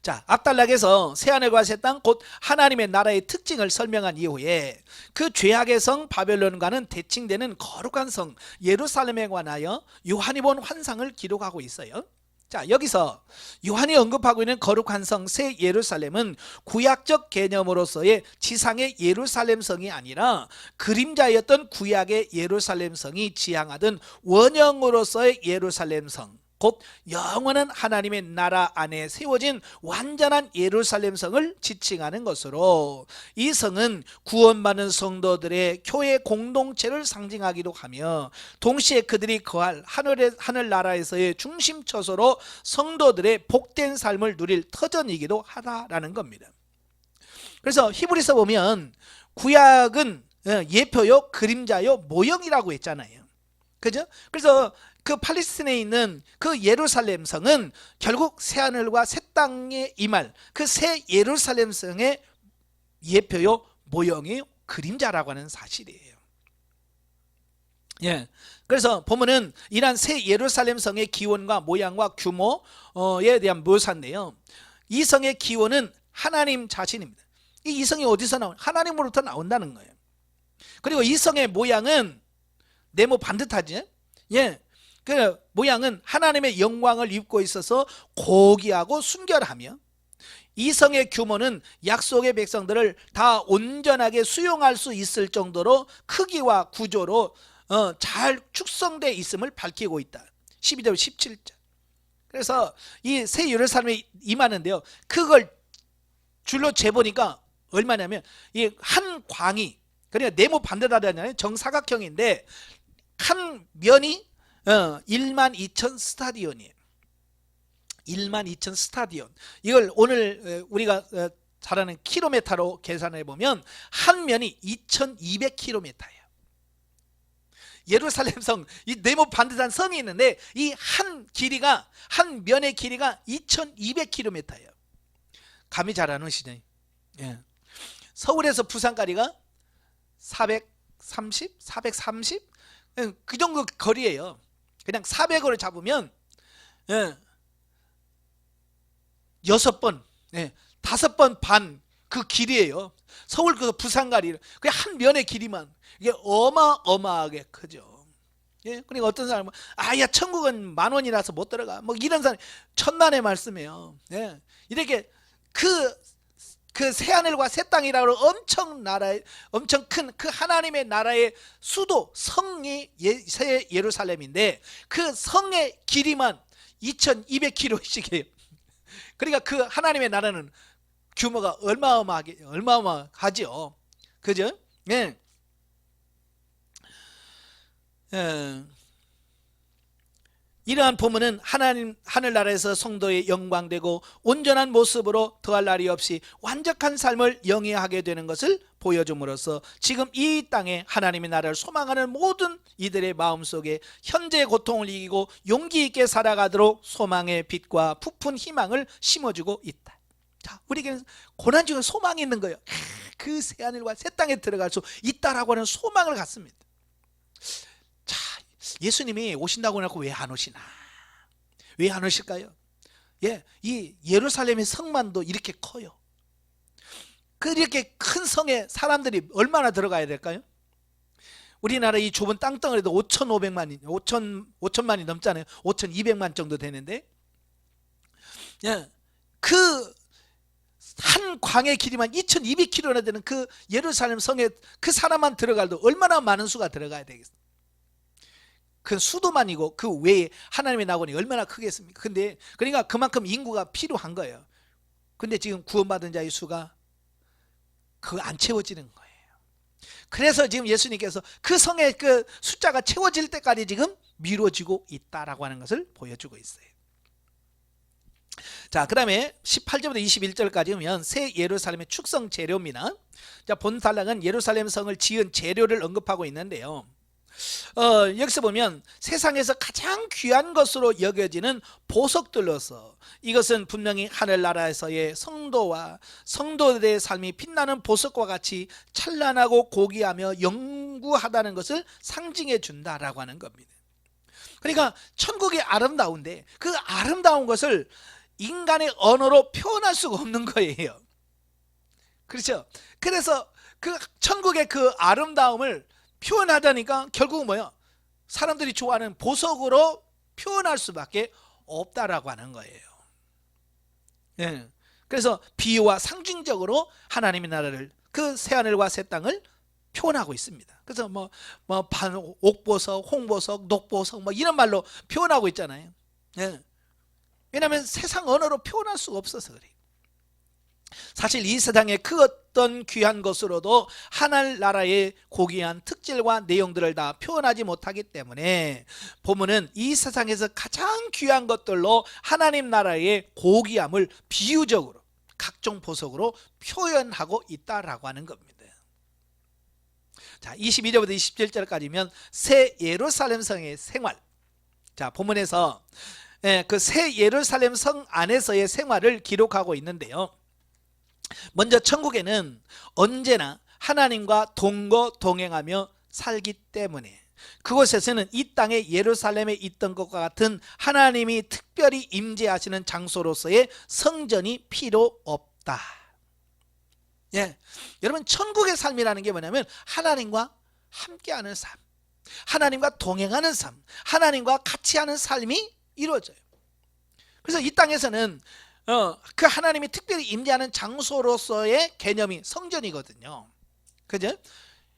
자, 앞단락에서 새하늘과 새 땅 곧 하나님의 나라의 특징을 설명한 이후에 그 죄악의 성 바벨론과는 대칭되는 거룩한 성 예루살렘에 관하여 요한이 본 환상을 기록하고 있어요. 자, 여기서 요한이 언급하고 있는 거룩한 성 새 예루살렘은 구약적 개념으로서의 지상의 예루살렘 성이 아니라 그림자였던 구약의 예루살렘 성이 지향하던 원형으로서의 예루살렘 성, 곧 영원한 하나님의 나라 안에 세워진 완전한 예루살렘 성을 지칭하는 것으로 이 성은 구원받는 성도들의 교회 공동체를 상징하기도 하며 동시에 그들이 거할 하늘나라에서의 중심 처소로 성도들의 복된 삶을 누릴 터전이기도 하다라는 겁니다. 그래서 히브리서 보면 구약은 예표요, 그림자요, 모형이라고 했잖아요. 그죠? 그래서 그 팔레스틴에 있는 그 예루살렘 성은 결국 새하늘과 새 땅에 임할 그 새 예루살렘 성의 예표요, 모형이요, 그림자라고 하는 사실이에요. 예. 그래서 보면은 이러한 새 예루살렘 성의 기원과 모양과 규모에 대한 묘사인데요. 이 성의 기원은 하나님 자신입니다. 이 성이 어디서 나온? 하나님으로부터 나온다는 거예요. 그리고 이 성의 모양은 네모 반듯하지? 예. 그 모양은 하나님의 영광을 입고 있어서 고귀하고 순결하며, 이 성의 규모는 약속의 백성들을 다 온전하게 수용할 수 있을 정도로 크기와 구조로 잘 축성되어 있음을 밝히고 있다. 12절 17절. 그래서 이 새 예루살렘에 임하는데요, 그걸 줄로 재보니까 얼마냐면 이 한 광이, 그러니까 네모 반듯하잖아요. 정사각형인데 한 면이 12,000 스타디온이에요. 12,000 스타디온. 이걸 오늘 우리가 잘 아는 킬로미터로 계산해 보면 한 면이 2,200km예요. 예루살렘 성, 이 네모 반듯한 성이 있는데 이 한 길이가, 한 면의 길이가 2,200km예요. 감이 잘 안 오시죠? 예. 서울에서 부산까지가 430, 430? 그 정도 거리예요. 그냥 400으로 잡으면 6번, 5번 반 그 길이에요. 서울에서 부산까지 그냥 한 면의 길이만, 이게 어마어마하게 크죠. 예, 그러니까 어떤 사람은 야 천국은 10,000원이라서 못 들어가, 뭐 이런 사람, 천만의 말씀이에요. 예, 이렇게 그 새하늘과 새 땅이라고 엄청 큰 그 하나님의 나라의 수도 성이 새 예루살렘인데 그 성의 길이만 2,200km씩이에요. 그러니까 그 하나님의 나라는 규모가 어마어마하죠. 그죠? 예. 이러한 보문은 하나님 하늘나라에서 성도의 영광되고 온전한 모습으로 더할 날이 없이 완벽한 삶을 영위하게 되는 것을 보여줌으로써 지금 이 땅에 하나님의 나라를 소망하는 모든 이들의 마음속에 현재 고통을 이기고 용기 있게 살아가도록 소망의 빛과 부푼 희망을 심어주고 있다. 자, 우리에게는 고난 중에 소망이 있는 거예요. 그 새하늘과 새 땅에 들어갈 수 있다라고 하는 소망을 갖습니다. 자, 예수님이 오신다고 해놓고 왜 안 오시나? 왜 안 오실까요? 예, 이 예루살렘의 성만도 이렇게 커요. 그렇게 큰 성에 사람들이 얼마나 들어가야 될까요? 우리나라 이 좁은 땅덩어리도 5천만이 넘잖아요. 5,200만 정도 되는데, 예, 그 한 광의 길이만 2,200km나 되는 그 예루살렘 성에 그 사람만 들어가도 얼마나 많은 수가 들어가야 되겠어요? 그 수도만이고 그 외에 하나님의 낙원이 얼마나 크겠습니까? 근데 그러니까 그만큼 인구가 필요한 거예요. 근데 지금 구원받은 자의 수가 그 안 채워지는 거예요. 그래서 지금 예수님께서 그 성의 그 숫자가 채워질 때까지 지금 미뤄지고 있다라고 하는 것을 보여주고 있어요. 자, 그 다음에 18절부터 21절까지 보면 새 예루살렘의 축성 재료입니다. 자, 본살락은 예루살렘 성을 지은 재료를 언급하고 있는데요, 여기서 보면 세상에서 가장 귀한 것으로 여겨지는 보석들로서 이것은 분명히 하늘나라에서의 성도와 성도들의 삶이 빛나는 보석과 같이 찬란하고 고귀하며 영구하다는 것을 상징해 준다라고 하는 겁니다. 그러니까 천국이 아름다운데 그 아름다운 것을 인간의 언어로 표현할 수가 없는 거예요. 그렇죠? 그래서 그 천국의 그 아름다움을 표현하자니까 결국은 뭐야? 사람들이 좋아하는 보석으로 표현할 수밖에 없다라고 하는 거예요. 예. 그래서 비유와 상징적으로 하나님의 나라를, 그 새하늘과 새 땅을 표현하고 있습니다. 그래서 옥보석, 홍보석, 녹보석 뭐 이런 말로 표현하고 있잖아요. 예. 왜냐하면 세상 언어로 표현할 수가 없어서 그래요. 사실 이 세상의 그 어떤 귀한 것으로도 하늘나라의 고귀한 특질과 내용들을 다 표현하지 못하기 때문에 본문은 이 세상에서 가장 귀한 것들로 하나님 나라의 고귀함을 비유적으로 각종 보석으로 표현하고 있다라고 하는 겁니다. 자, 22절부터 27절까지면 새 예루살렘 성의 생활. 자, 본문에서 그 새 예루살렘 성 안에서의 생활을 기록하고 있는데요, 먼저 천국에는 언제나 하나님과 동거동행하며 살기 때문에 그곳에서는 이 땅의 예루살렘에 있던 것과 같은 하나님이 특별히 임재하시는 장소로서의 성전이 필요 없다. 예, 여러분 천국의 삶이라는 게 뭐냐면 하나님과 함께하는 삶, 하나님과 동행하는 삶, 하나님과 같이 하는 삶이 이루어져요. 그래서 이 땅에서는 그 하나님이 특별히 임재하는 장소로서의 개념이 성전이거든요. 그죠?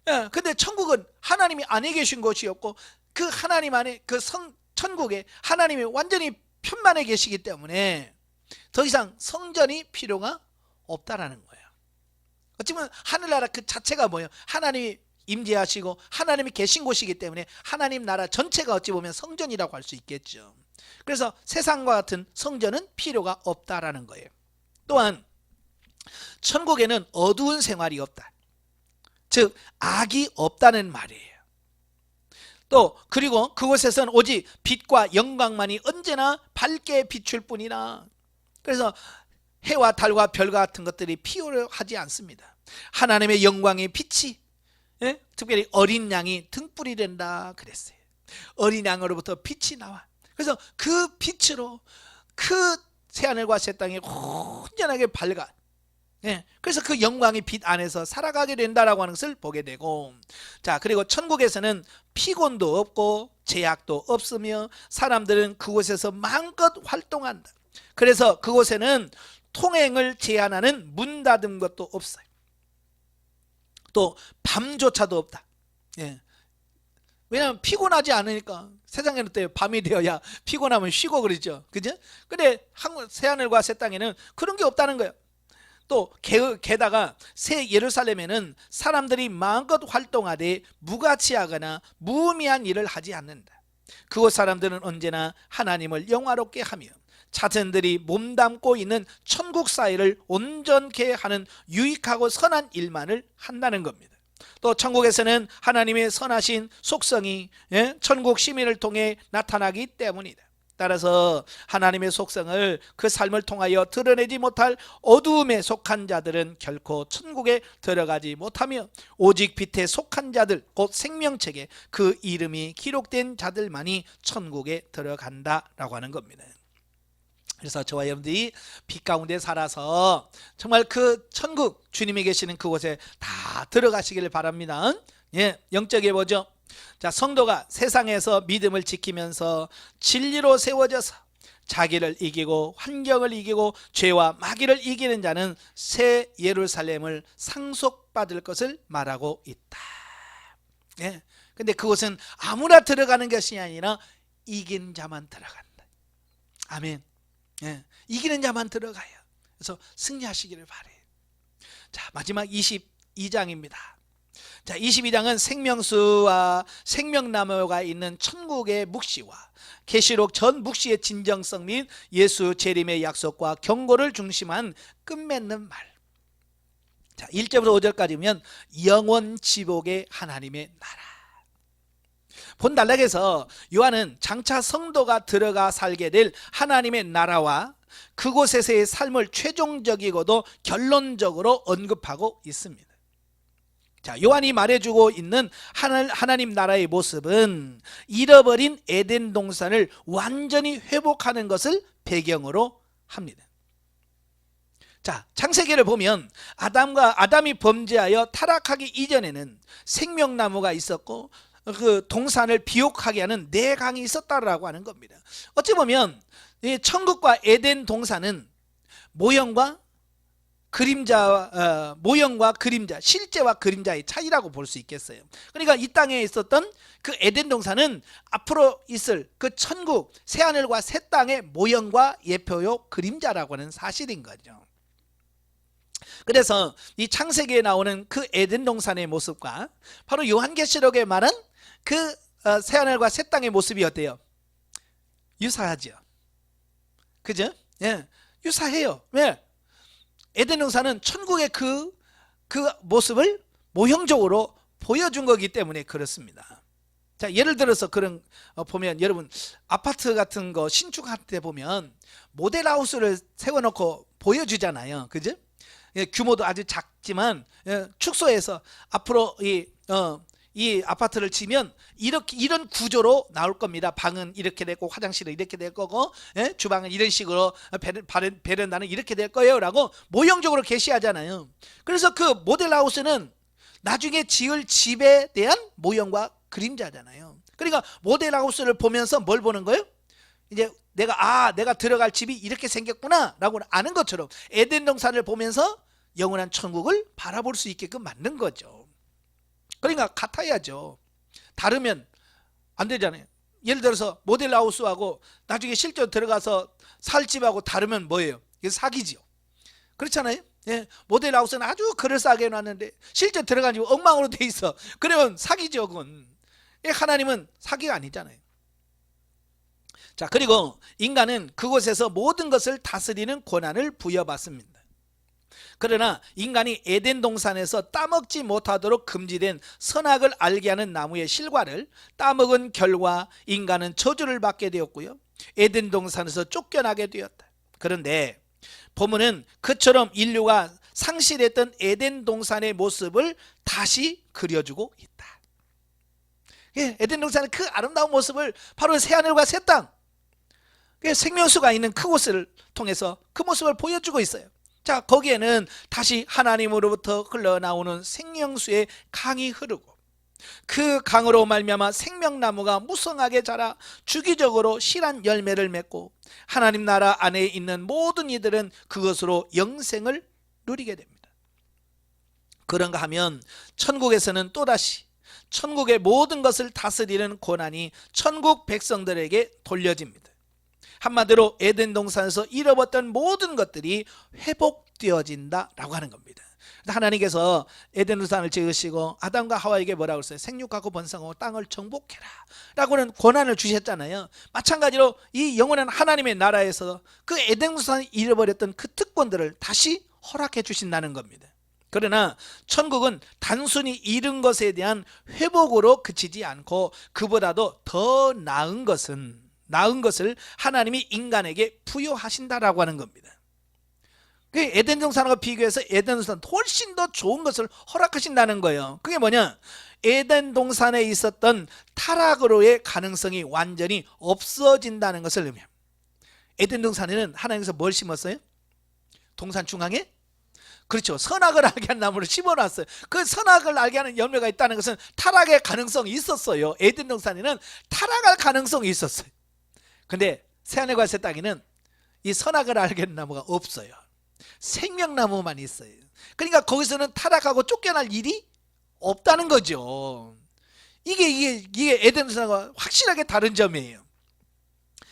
예, 근데 천국은 하나님이 안에 계신 곳이었고 그 하나님 안에 그 천국에 하나님이 완전히 편만에 계시기 때문에 더 이상 성전이 필요가 없다라는 거예요. 어찌보면 하늘나라 그 자체가 뭐예요? 하나님이 임재하시고 하나님이 계신 곳이기 때문에 하나님 나라 전체가 어찌 보면 성전이라고 할 수 있겠죠. 그래서 세상과 같은 성전은 필요가 없다라는 거예요. 또한 천국에는 어두운 생활이 없다. 즉 악이 없다는 말이에요. 또 그리고 그곳에서는 오직 빛과 영광만이 언제나 밝게 비출 뿐이나 그래서 해와 달과 별과 같은 것들이 필요하지 않습니다. 하나님의 영광의 빛이 특별히 어린 양이 등불이 된다 그랬어요. 어린 양으로부터 빛이 나와. 그래서 그 빛으로 그 새하늘과 새 땅이 온전하게 밝아. 그래서 그 영광의 빛 안에서 살아가게 된다라고 하는 것을 보게 되고, 자 그리고 천국에서는 피곤도 없고 제약도 없으며 사람들은 그곳에서 마음껏 활동한다. 그래서 그곳에는 통행을 제한하는 문 닫은 것도 없어요. 또 밤조차도 없다. 왜냐하면 피곤하지 않으니까. 세상에는 또 밤이 되어야 피곤하면 쉬고 그러죠. 그죠? 근데 새하늘과 새 땅에는 그런 게 없다는 거예요. 또 게다가 새 예루살렘에는 사람들이 마음껏 활동하되 무가치하거나 무의미한 일을 하지 않는다. 그곳 사람들은 언제나 하나님을 영화롭게 하며 자신들이 몸담고 있는 천국 사회를 온전케 하는 유익하고 선한 일만을 한다는 겁니다. 또 천국에서는 하나님의 선하신 속성이 천국 시민을 통해 나타나기 때문이다. 따라서 하나님의 속성을 그 삶을 통하여 드러내지 못할 어두움에 속한 자들은 결코 천국에 들어가지 못하며 오직 빛에 속한 자들 곧 생명책에 그 이름이 기록된 자들만이 천국에 들어간다라고 하는 겁니다. 그래서 저와 여러분들이 빛 가운데 살아서 정말 그 천국 주님이 계시는 그곳에 다 들어가시기를 바랍니다. 영적에 보죠. 자, 성도가 세상에서 믿음을 지키면서 진리로 세워져서 자기를 이기고 환경을 이기고 죄와 마귀를 이기는 자는 새 예루살렘을 상속받을 것을 말하고 있다. 근데 그곳은 아무나 들어가는 것이 아니라 이긴 자만 들어간다. 아멘. 이기는 자만 들어가요. 그래서 승리하시기를 바래요. 자, 마지막 22장입니다. 자, 22장은 생명수와 생명나무가 있는 천국의 묵시와 계시록 전 묵시의 진정성 및 예수 재림의 약속과 경고를 중심한 끝맺는 말. 자, 1절부터 5절까지면 영원 지복의 하나님의 나라. 본 단락에서 요한은 장차 성도가 들어가 살게 될 하나님의 나라와 그곳에서의 삶을 최종적이고도 결론적으로 언급하고 있습니다. 자, 요한이 말해주고 있는 하나님 나라의 모습은 잃어버린 에덴 동산을 완전히 회복하는 것을 배경으로 합니다. 자, 창세기를 보면 아담이 범죄하여 타락하기 이전에는 생명나무가 있었고 그 동산을 비옥하게 하는 네 강이 있었다라고 하는 겁니다. 어찌 보면 천국과 에덴 동산은 모형과 그림자, 실제와 그림자의 차이라고 볼 수 있겠어요. 그러니까 이 땅에 있었던 그 에덴 동산은 앞으로 있을 그 천국 새하늘과 새 땅의 모형과 예표요 그림자라고 하는 사실인 거죠. 그래서 이 창세기에 나오는 그 에덴 동산의 모습과 바로 요한계시록에 말한 그 새하늘과 새 땅의 모습이 어때요? 유사하죠. 그죠? 유사해요. 왜? 에덴 동산은 천국의 그 모습을 모형적으로 보여준 거기 때문에 그렇습니다. 자, 예를 들어서 그런 보면 여러분 아파트 같은 거 신축할 때 보면 모델하우스를 세워놓고 보여주잖아요. 그죠? 규모도 아주 작지만 축소해서 앞으로 이 아파트를 지면 이런 구조로 나올 겁니다. 방은 이렇게 되고 화장실은 이렇게 될 거고 주방은 이런 식으로 베란다는 이렇게 될 거예요 라고 모형적으로 게시하잖아요. 그래서 그 모델하우스는 나중에 지을 집에 대한 모형과 그림자잖아요. 그러니까 모델하우스를 보면서 뭘 보는 거예요? 이제 내가 들어갈 집이 이렇게 생겼구나 라고 아는 것처럼 에덴 동산을 보면서 영원한 천국을 바라볼 수 있게끔 만든 거죠. 그러니까 같아야죠. 다르면 안 되잖아요. 예를 들어서 모델하우스하고 나중에 실제로 들어가서 살 집하고 다르면 뭐예요? 이게 사기지요. 그렇잖아요. 모델하우스는 아주 그럴싸하게 해놨는데 실제 들어간 집 엉망으로 돼 있어. 그러면 사기죠. 그건. 하나님은 사기가 아니잖아요. 자, 그리고 인간은 그곳에서 모든 것을 다스리는 권한을 부여받습니다. 그러나 인간이 에덴 동산에서 따먹지 못하도록 금지된 선악을 알게 하는 나무의 실과를 따먹은 결과 인간은 저주를 받게 되었고요, 에덴 동산에서 쫓겨나게 되었다. 그런데 본문은 그처럼 인류가 상실했던 에덴 동산의 모습을 다시 그려주고 있다. 에덴 동산의 그 아름다운 모습을 바로 새하늘과 새 땅, 생명수가 있는 그곳을 통해서 그 모습을 보여주고 있어요. 자, 거기에는 다시 하나님으로부터 흘러나오는 생명수의 강이 흐르고 그 강으로 말미암아 생명나무가 무성하게 자라 주기적으로 실한 열매를 맺고 하나님 나라 안에 있는 모든 이들은 그것으로 영생을 누리게 됩니다. 그런가 하면 천국에서는 또다시 천국의 모든 것을 다스리는 권한이 천국 백성들에게 돌려집니다. 한마디로 에덴 동산에서 잃어버렸던 모든 것들이 회복되어진다라고 하는 겁니다. 하나님께서 에덴 동산을 지으시고 아담과 하와에게 뭐라고 했어요? 생육하고 번성하고 땅을 정복해라 라고는 권한을 주셨잖아요. 마찬가지로 이 영원한 하나님의 나라에서 그 에덴 동산을 잃어버렸던 그 특권들을 다시 허락해 주신다는 겁니다. 그러나 천국은 단순히 잃은 것에 대한 회복으로 그치지 않고 그보다도 더 나은 것을 하나님이 인간에게 부여하신다라고 하는 겁니다. 그 에덴 동산과 비교해서 에덴 동산 훨씬 더 좋은 것을 허락하신다는 거예요. 그게 뭐냐? 에덴 동산에 있었던 타락으로의 가능성이 완전히 없어진다는 것을 의미합니다. 에덴 동산에는 하나님께서 뭘 심었어요? 동산 중앙에? 그렇죠. 선악을 알게 하는 나무를 심어놨어요. 그 선악을 알게 하는 열매가 있다는 것은 타락의 가능성이 있었어요. 에덴 동산에는 타락할 가능성이 있었어요. 근데 새하늘과 새 땅에는 이 선악을 알게 하는 나무가 없어요. 생명나무만 있어요. 그러니까 거기서는 타락하고 쫓겨날 일이 없다는 거죠. 이게 에덴 동산과 확실하게 다른 점이에요.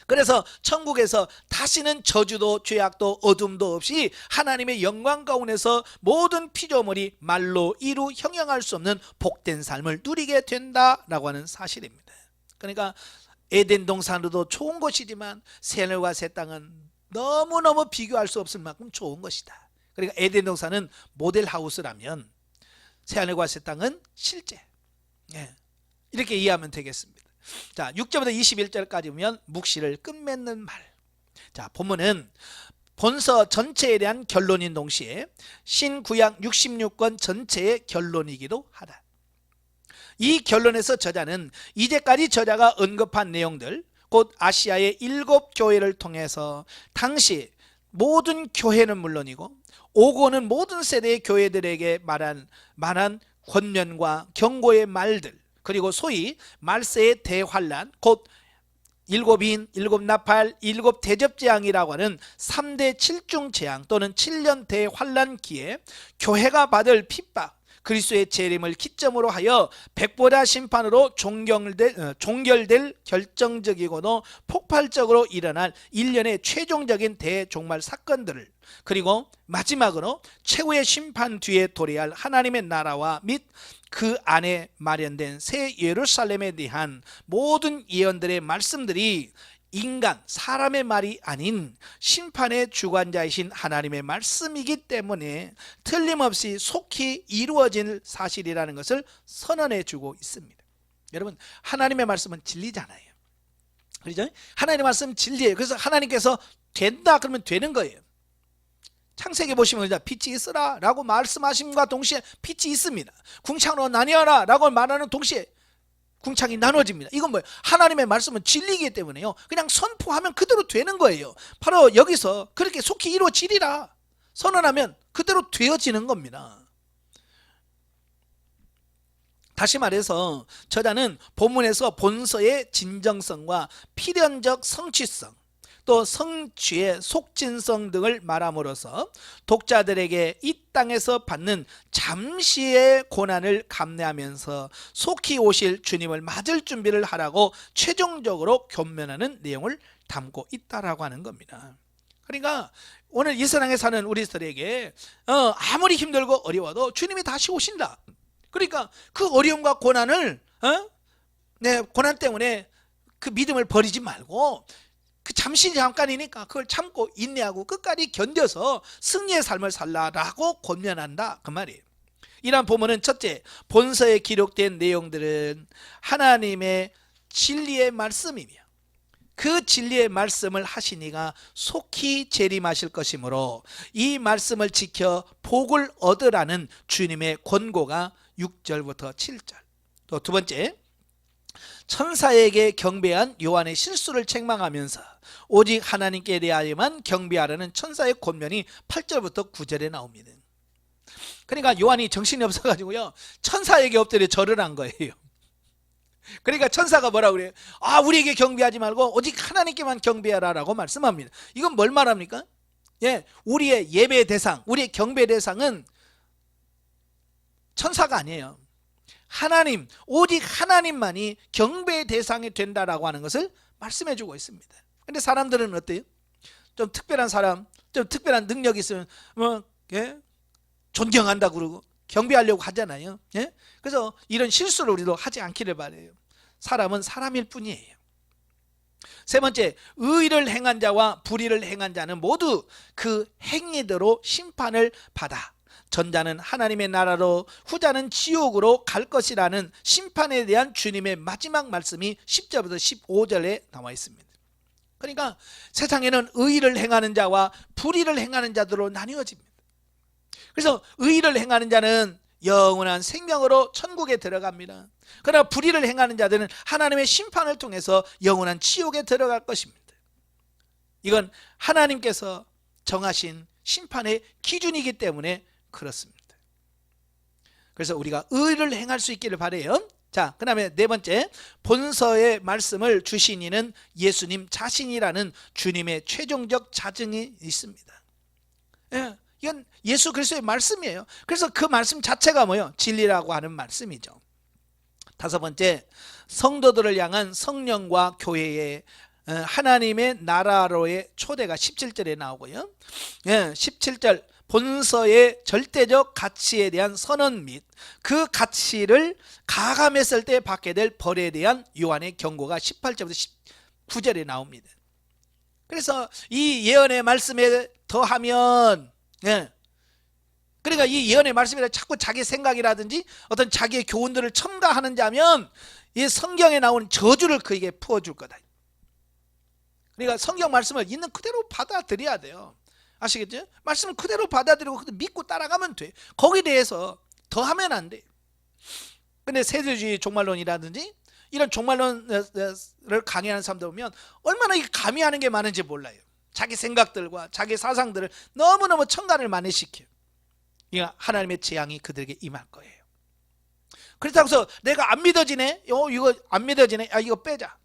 그래서 천국에서 다시는 저주도 죄악도 어둠도 없이 하나님의 영광 가운데서 모든 피조물이 말로 이루 형용할 수 없는 복된 삶을 누리게 된다라고 하는 사실입니다. 그러니까 에덴 동산으로도 좋은 것이지만 새하늘과 새 땅은 너무너무 비교할 수 없을 만큼 좋은 것이다. 그러니까 에덴 동산은 모델하우스라면 새하늘과 새 땅은 실제, 이렇게 이해하면 되겠습니다. 자, 6절부터 21절까지 보면 묵시를 끝맺는 말. 자, 본문은 본서 전체에 대한 결론인 동시에 신구약 66권 전체의 결론이기도 하다. 이 결론에서 저자는 이제까지 저자가 언급한 내용들, 곧 아시아의 7교회를 통해서 당시 모든 교회는 물론이고 오고 오는 모든 세대의 교회들에게 말한 권면과 경고의 말들, 그리고 소위 말세의 대환란, 곧 일곱인, 일곱나팔, 일곱대접재앙이라고 하는 3대 7중 재앙 또는 7년 대환란기에 교회가 받을 핍박, 그리스도의 재림을 기점으로 하여 백보자 심판으로 종결될 결정적이고도 폭발적으로 일어날 일련의 최종적인 대종말 사건들을, 그리고 마지막으로 최후의 심판 뒤에 도래할 하나님의 나라와 및 그 안에 마련된 새 예루살렘에 대한 모든 예언들의 말씀들이 인간, 사람의 말이 아닌 심판의 주관자이신 하나님의 말씀이기 때문에 틀림없이 속히 이루어질 사실이라는 것을 선언해 주고 있습니다. 여러분, 하나님의 말씀은 진리잖아요. 그렇죠? 하나님의 말씀은 진리예요. 그래서 하나님께서 된다 그러면 되는 거예요. 창세기 보시면 빛이 있으라 라고 말씀하심과 동시에 빛이 있습니다. 궁창으로 나뉘어라 라고 말하는 동시에 궁창이 나눠집니다. 이건 뭐예요? 하나님의 말씀은 진리이기 때문에요, 그냥 선포하면 그대로 되는 거예요. 바로 여기서 그렇게 속히 이루어지리라 선언하면 그대로 되어지는 겁니다. 다시 말해서 저자는 본문에서 본서의 진정성과 필연적 성취성, 또 성취의 속진성 등을 말함으로써 독자들에게 이 땅에서 받는 잠시의 고난을 감내하면서 속히 오실 주님을 맞을 준비를 하라고 최종적으로 권면하는 내용을 담고 있다라고 하는 겁니다. 그러니까 오늘 이 세상에 사는 우리들에게 아무리 힘들고 어려워도 주님이 다시 오신다. 그러니까 그 어려움과 고난을 고난 때문에 그 믿음을 버리지 말고, 그 잠깐이니까 그걸 참고 인내하고 끝까지 견뎌서 승리의 삶을 살라라고 권면한다 그 말이에요. 이러한 본문은 첫째, 본서에 기록된 내용들은 하나님의 진리의 말씀이며 그 진리의 말씀을 하시니가 속히 재림하실 것이므로 이 말씀을 지켜 복을 얻으라는 주님의 권고가 6절부터 7절. 또 두 번째, 천사에게 경배한 요한의 실수를 책망하면서 오직 하나님께 대하여만 경배하라는 천사의 권면이 8절부터 9절에 나옵니다. 그러니까 요한이 정신이 없어가지고요, 천사에게 엎드려 절을 한 거예요. 그러니까 천사가 뭐라고 그래요? 우리에게 경배하지 말고 오직 하나님께만 경배하라 라고 말씀합니다. 이건 뭘 말합니까? 우리의 예배 대상, 우리의 경배 대상은 천사가 아니에요. 하나님, 오직 하나님만이 경배의 대상이 된다라고 하는 것을 말씀해 주고 있습니다. 근데 사람들은 어때요? 좀 특별한 사람, 좀 특별한 능력이 있으면 존경한다 그러고 경배하려고 하잖아요. 그래서 이런 실수를 우리도 하지 않기를 바라요. 사람은 사람일 뿐이에요. 세 번째, 의를 행한 자와 불의를 행한 자는 모두 그 행위대로 심판을 받아 전자는 하나님의 나라로 후자는 지옥으로 갈 것이라는 심판에 대한 주님의 마지막 말씀이 10절부터 15절에 나와 있습니다. 그러니까 세상에는 의를 행하는 자와 불의를 행하는 자들로 나뉘어집니다. 그래서 의를 행하는 자는 영원한 생명으로 천국에 들어갑니다. 그러나 불의를 행하는 자들은 하나님의 심판을 통해서 영원한 지옥에 들어갈 것입니다. 이건 하나님께서 정하신 심판의 기준이기 때문에 그렇습니다. 그래서 우리가 의를 행할 수 있기를 바라요. 자, 그 다음에 네 번째, 본서의 말씀을 주신 이는 예수님 자신이라는 주님의 최종적 자증이 있습니다. 이건 예수 그리스도의 말씀이에요. 그래서 그 말씀 자체가 뭐예요? 진리라고 하는 말씀이죠. 다섯 번째, 성도들을 향한 성령과 교회의 하나님의 나라로의 초대가 17절에 나오고요. 17절, 본서의 절대적 가치에 대한 선언 및 그 가치를 가감했을 때 받게 될 벌에 대한 요한의 경고가 18절부터 19절에 나옵니다. 그래서 이 예언의 말씀에 더하면, 그러니까 이 예언의 말씀에 자꾸 자기 생각이라든지 어떤 자기의 교훈들을 첨가하는 자면 이 성경에 나오는 저주를 그에게 부어줄 거다. 그러니까 성경 말씀을 있는 그대로 받아들여야 돼요. 아시겠죠? 말씀을 그대로 받아들이고 믿고 따라가면 돼. 거기에 대해서 더하면 안 돼. 근데 세대주의 종말론이라든지 이런 종말론을 강의하는 사람들 보면 얼마나 가미하는 게 많은지 몰라요. 자기 생각들과 자기 사상들을 너무너무 첨가를 많이 시켜요. 이거 하나님의 재앙이 그들에게 임할 거예요. 그렇다고 해서 내가 안 믿어지네? 이거 안 믿어지네? 이거 빼자.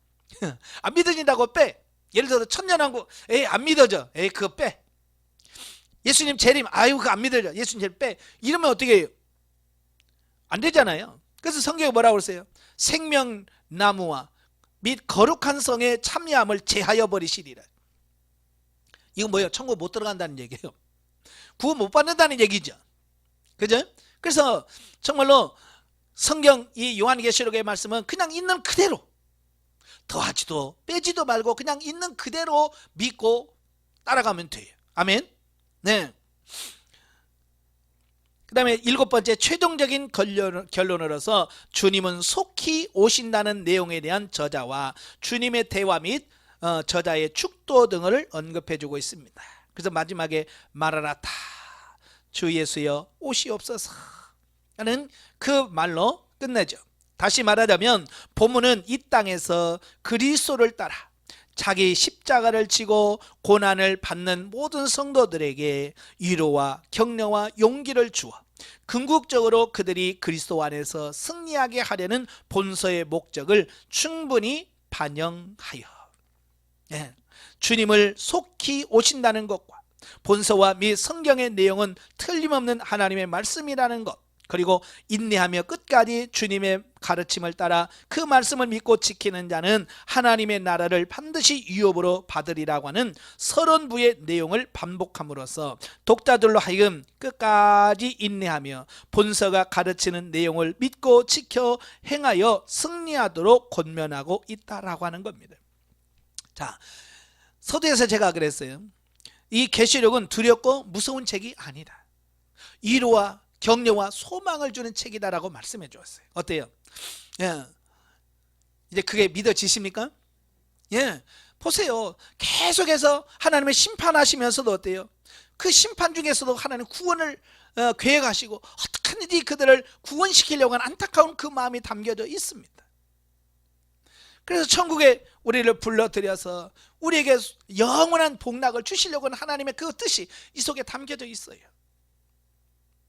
안 믿어진다고 빼. 예를 들어서 천년왕국, 안 믿어져. 그거 빼. 예수님 재림, 그거 안 믿어져. 예수님 재림 빼. 이러면 어떻게 해요? 안 되잖아요. 그래서 성경에 뭐라고 그러세요? 생명나무와 및 거룩한 성에 참여함을 제하여 버리시리라. 이건 뭐예요? 천국 못 들어간다는 얘기예요. 구원 못 받는다는 얘기죠. 그죠? 그래서 정말로 성경 이 요한계시록의 말씀은 그냥 있는 그대로 더하지도 빼지도 말고 그냥 있는 그대로 믿고 따라가면 돼요. 아멘. 네. 그 다음에 일곱 번째, 최종적인 결론으로서 주님은 속히 오신다는 내용에 대한 저자와 주님의 대화 및 저자의 축도 등을 언급해 주고 있습니다. 그래서 마지막에 마라나타 주 예수여 오시옵소서 하는 그 말로 끝내죠. 다시 말하자면 본문은 이 땅에서 그리스도를 따라 자기 십자가를 지고 고난을 받는 모든 성도들에게 위로와 격려와 용기를 주어 궁극적으로 그들이 그리스도 안에서 승리하게 하려는 본서의 목적을 충분히 반영하여 주님을 속히 오신다는 것과 본서와 및 성경의 내용은 틀림없는 하나님의 말씀이라는 것, 그리고 인내하며 끝까지 주님의 가르침을 따라 그 말씀을 믿고 지키는 자는 하나님의 나라를 반드시 유업으로 받으리라고 하는 30부의 내용을 반복함으로써 독자들로 하여금 끝까지 인내하며 본서가 가르치는 내용을 믿고 지켜 행하여 승리하도록 권면하고 있다라고 하는 겁니다. 자, 서두에서 제가 그랬어요. 이 계시록은 두렵고 무서운 책이 아니다. 위로와 격려와 소망을 주는 책이다라고 말씀해 주었어요. 어때요? 예. 이제 그게 믿어지십니까? 예. 보세요. 계속해서 하나님의 심판하시면서도 어때요? 그 심판 중에서도 하나님 구원을 계획하시고 어떻게든지 그들을 구원시키려고 하는 안타까운 그 마음이 담겨져 있습니다. 그래서 천국에 우리를 불러들여서 우리에게 영원한 복락을 주시려고 하는 하나님의 그 뜻이 이 속에 담겨져 있어요.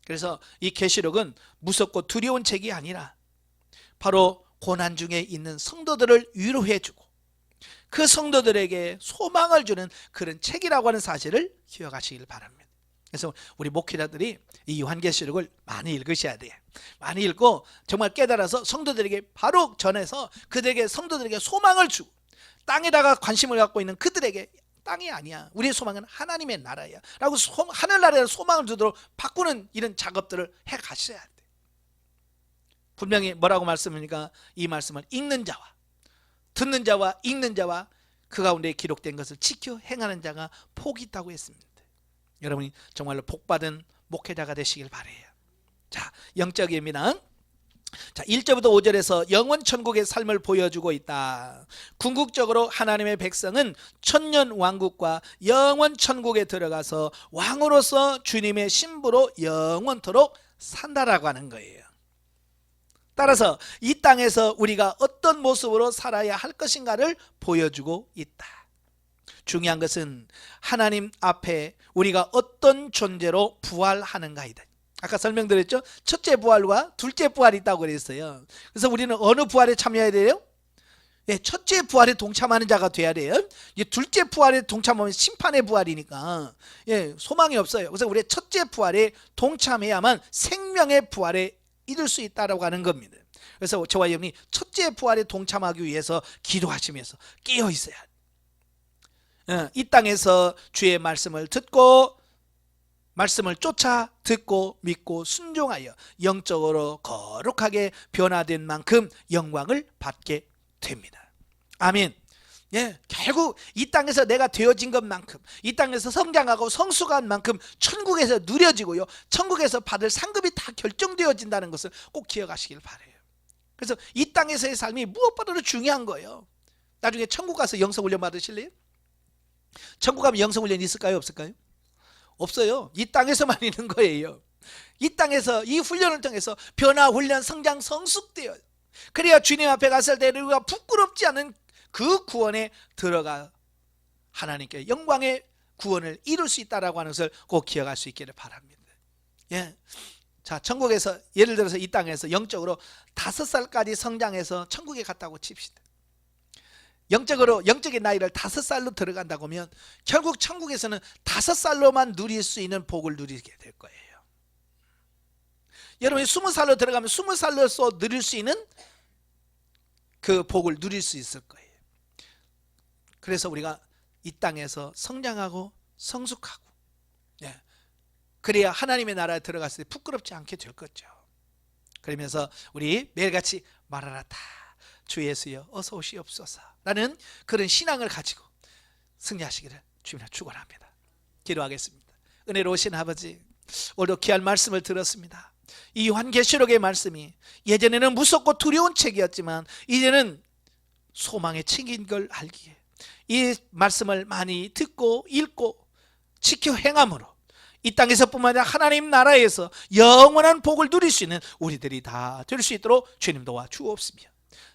그래서 이 계시록은 무섭고 두려운 책이 아니라 바로 고난 중에 있는 성도들을 위로해주고 그 성도들에게 소망을 주는 그런 책이라고 하는 사실을 기억하시길 바랍니다. 그래서 우리 목회자들이 이 요한계시록을 많이 읽으셔야 돼요. 많이 읽고 정말 깨달아서 성도들에게 바로 전해서 그들에게 성도들에게 소망을 주고 땅에다가 관심을 갖고 있는 그들에게 땅이 아니야, 우리의 소망은 하나님의 나라야 라고 하늘나라에 소망을 주도록 바꾸는 이런 작업들을 해 가셔야 돼. 분명히 뭐라고 말씀합니까? 이 말씀을 읽는 자와 듣는 자와 읽는 자와 그 가운데 기록된 것을 지켜 행하는 자가 복이 있다고 했습니다. 여러분이 정말로 복받은 목회자가 되시길 바라요. 자, 영적입니다. 자, 1절부터 5절에서 영원 천국의 삶을 보여주고 있다. 궁극적으로 하나님의 백성은 천년 왕국과 영원 천국에 들어가서 왕으로서 주님의 신부로 영원토록 산다라고 하는 거예요. 따라서 이 땅에서 우리가 어떤 모습으로 살아야 할 것인가를 보여주고 있다. 중요한 것은 하나님 앞에 우리가 어떤 존재로 부활하는가이다. 아까 설명드렸죠? 첫째 부활과 둘째 부활이 있다고 그랬어요. 그래서 우리는 어느 부활에 참여해야 돼요? 예, 첫째 부활에 동참하는 자가 돼야 돼요. 둘째 부활에 동참하면 심판의 부활이니까 소망이 없어요. 그래서 우리 첫째 부활에 동참해야만 생명의 부활에 이룰 수 있다고 하는 겁니다. 그래서 저와 여러분이 첫째 부활에 동참하기 위해서 기도하시면서 깨어 있어야 돼요. 이 땅에서 주의 말씀을 듣고 말씀을 쫓아 듣고 믿고 순종하여 영적으로 거룩하게 변화된 만큼 영광을 받게 됩니다. 아멘. 결국 이 땅에서 내가 되어진 것만큼, 이 땅에서 성장하고 성숙한 만큼 천국에서 누려지고요, 천국에서 받을 상급이 다 결정되어진다는 것을 꼭 기억하시길 바라요. 그래서 이 땅에서의 삶이 무엇보다도 중요한 거예요. 나중에 천국 가서 영성훈련 받으실래요? 천국 가면 영성훈련 있을까요? 없을까요? 없어요. 이 땅에서만 있는 거예요. 이 땅에서 이 훈련을 통해서 변화, 훈련, 성장, 성숙되어요. 그래야 주님 앞에 갔을 때 우리가 부끄럽지 않은 그 구원에 들어가 하나님께 영광의 구원을 이룰 수 있다라고 하는 것을 꼭 기억할 수 있기를 바랍니다. 자, 천국에서 예를 들어서 이 땅에서 영적으로 5살까지 성장해서 천국에 갔다고 칩시다. 영적으로 영적인 나이를 5살로 들어간다고 하면 결국 천국에서는 5살로만 누릴 수 있는 복을 누리게 될 거예요. 여러분이 20살로 들어가면 20살로서 누릴 수 있는 그 복을 누릴 수 있을 거예요. 그래서 우리가 이 땅에서 성장하고 성숙하고 그래야 하나님의 나라에 들어갔을 때 부끄럽지 않게 될 거죠. 그러면서 우리 매일같이 말하라다 주 예수여 어서 오시옵소서 라는 그런 신앙을 가지고 승리하시기를 주님으로 축원합니다. 기도하겠습니다. 은혜로우신 아버지, 오늘도 귀한 말씀을 들었습니다. 이 요한계시록의 말씀이 예전에는 무섭고 두려운 책이었지만 이제는 소망의 책인 걸 알기에 이 말씀을 많이 듣고 읽고 지켜 행함으로 이 땅에서뿐만 아니라 하나님 나라에서 영원한 복을 누릴 수 있는 우리들이 다 될 수 있도록 주님 도와주옵시며,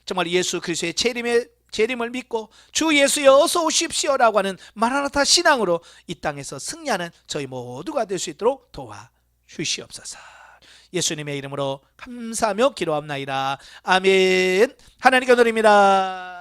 정말 예수 그리스도의 재림을 믿고 주 예수여 어서 오십시오라고 하는 마라나타 신앙으로 이 땅에서 승리하는 저희 모두가 될 수 있도록 도와주시옵소서. 예수님의 이름으로 감사하며 기도합나이다. 아멘. 하나님께 드립니다.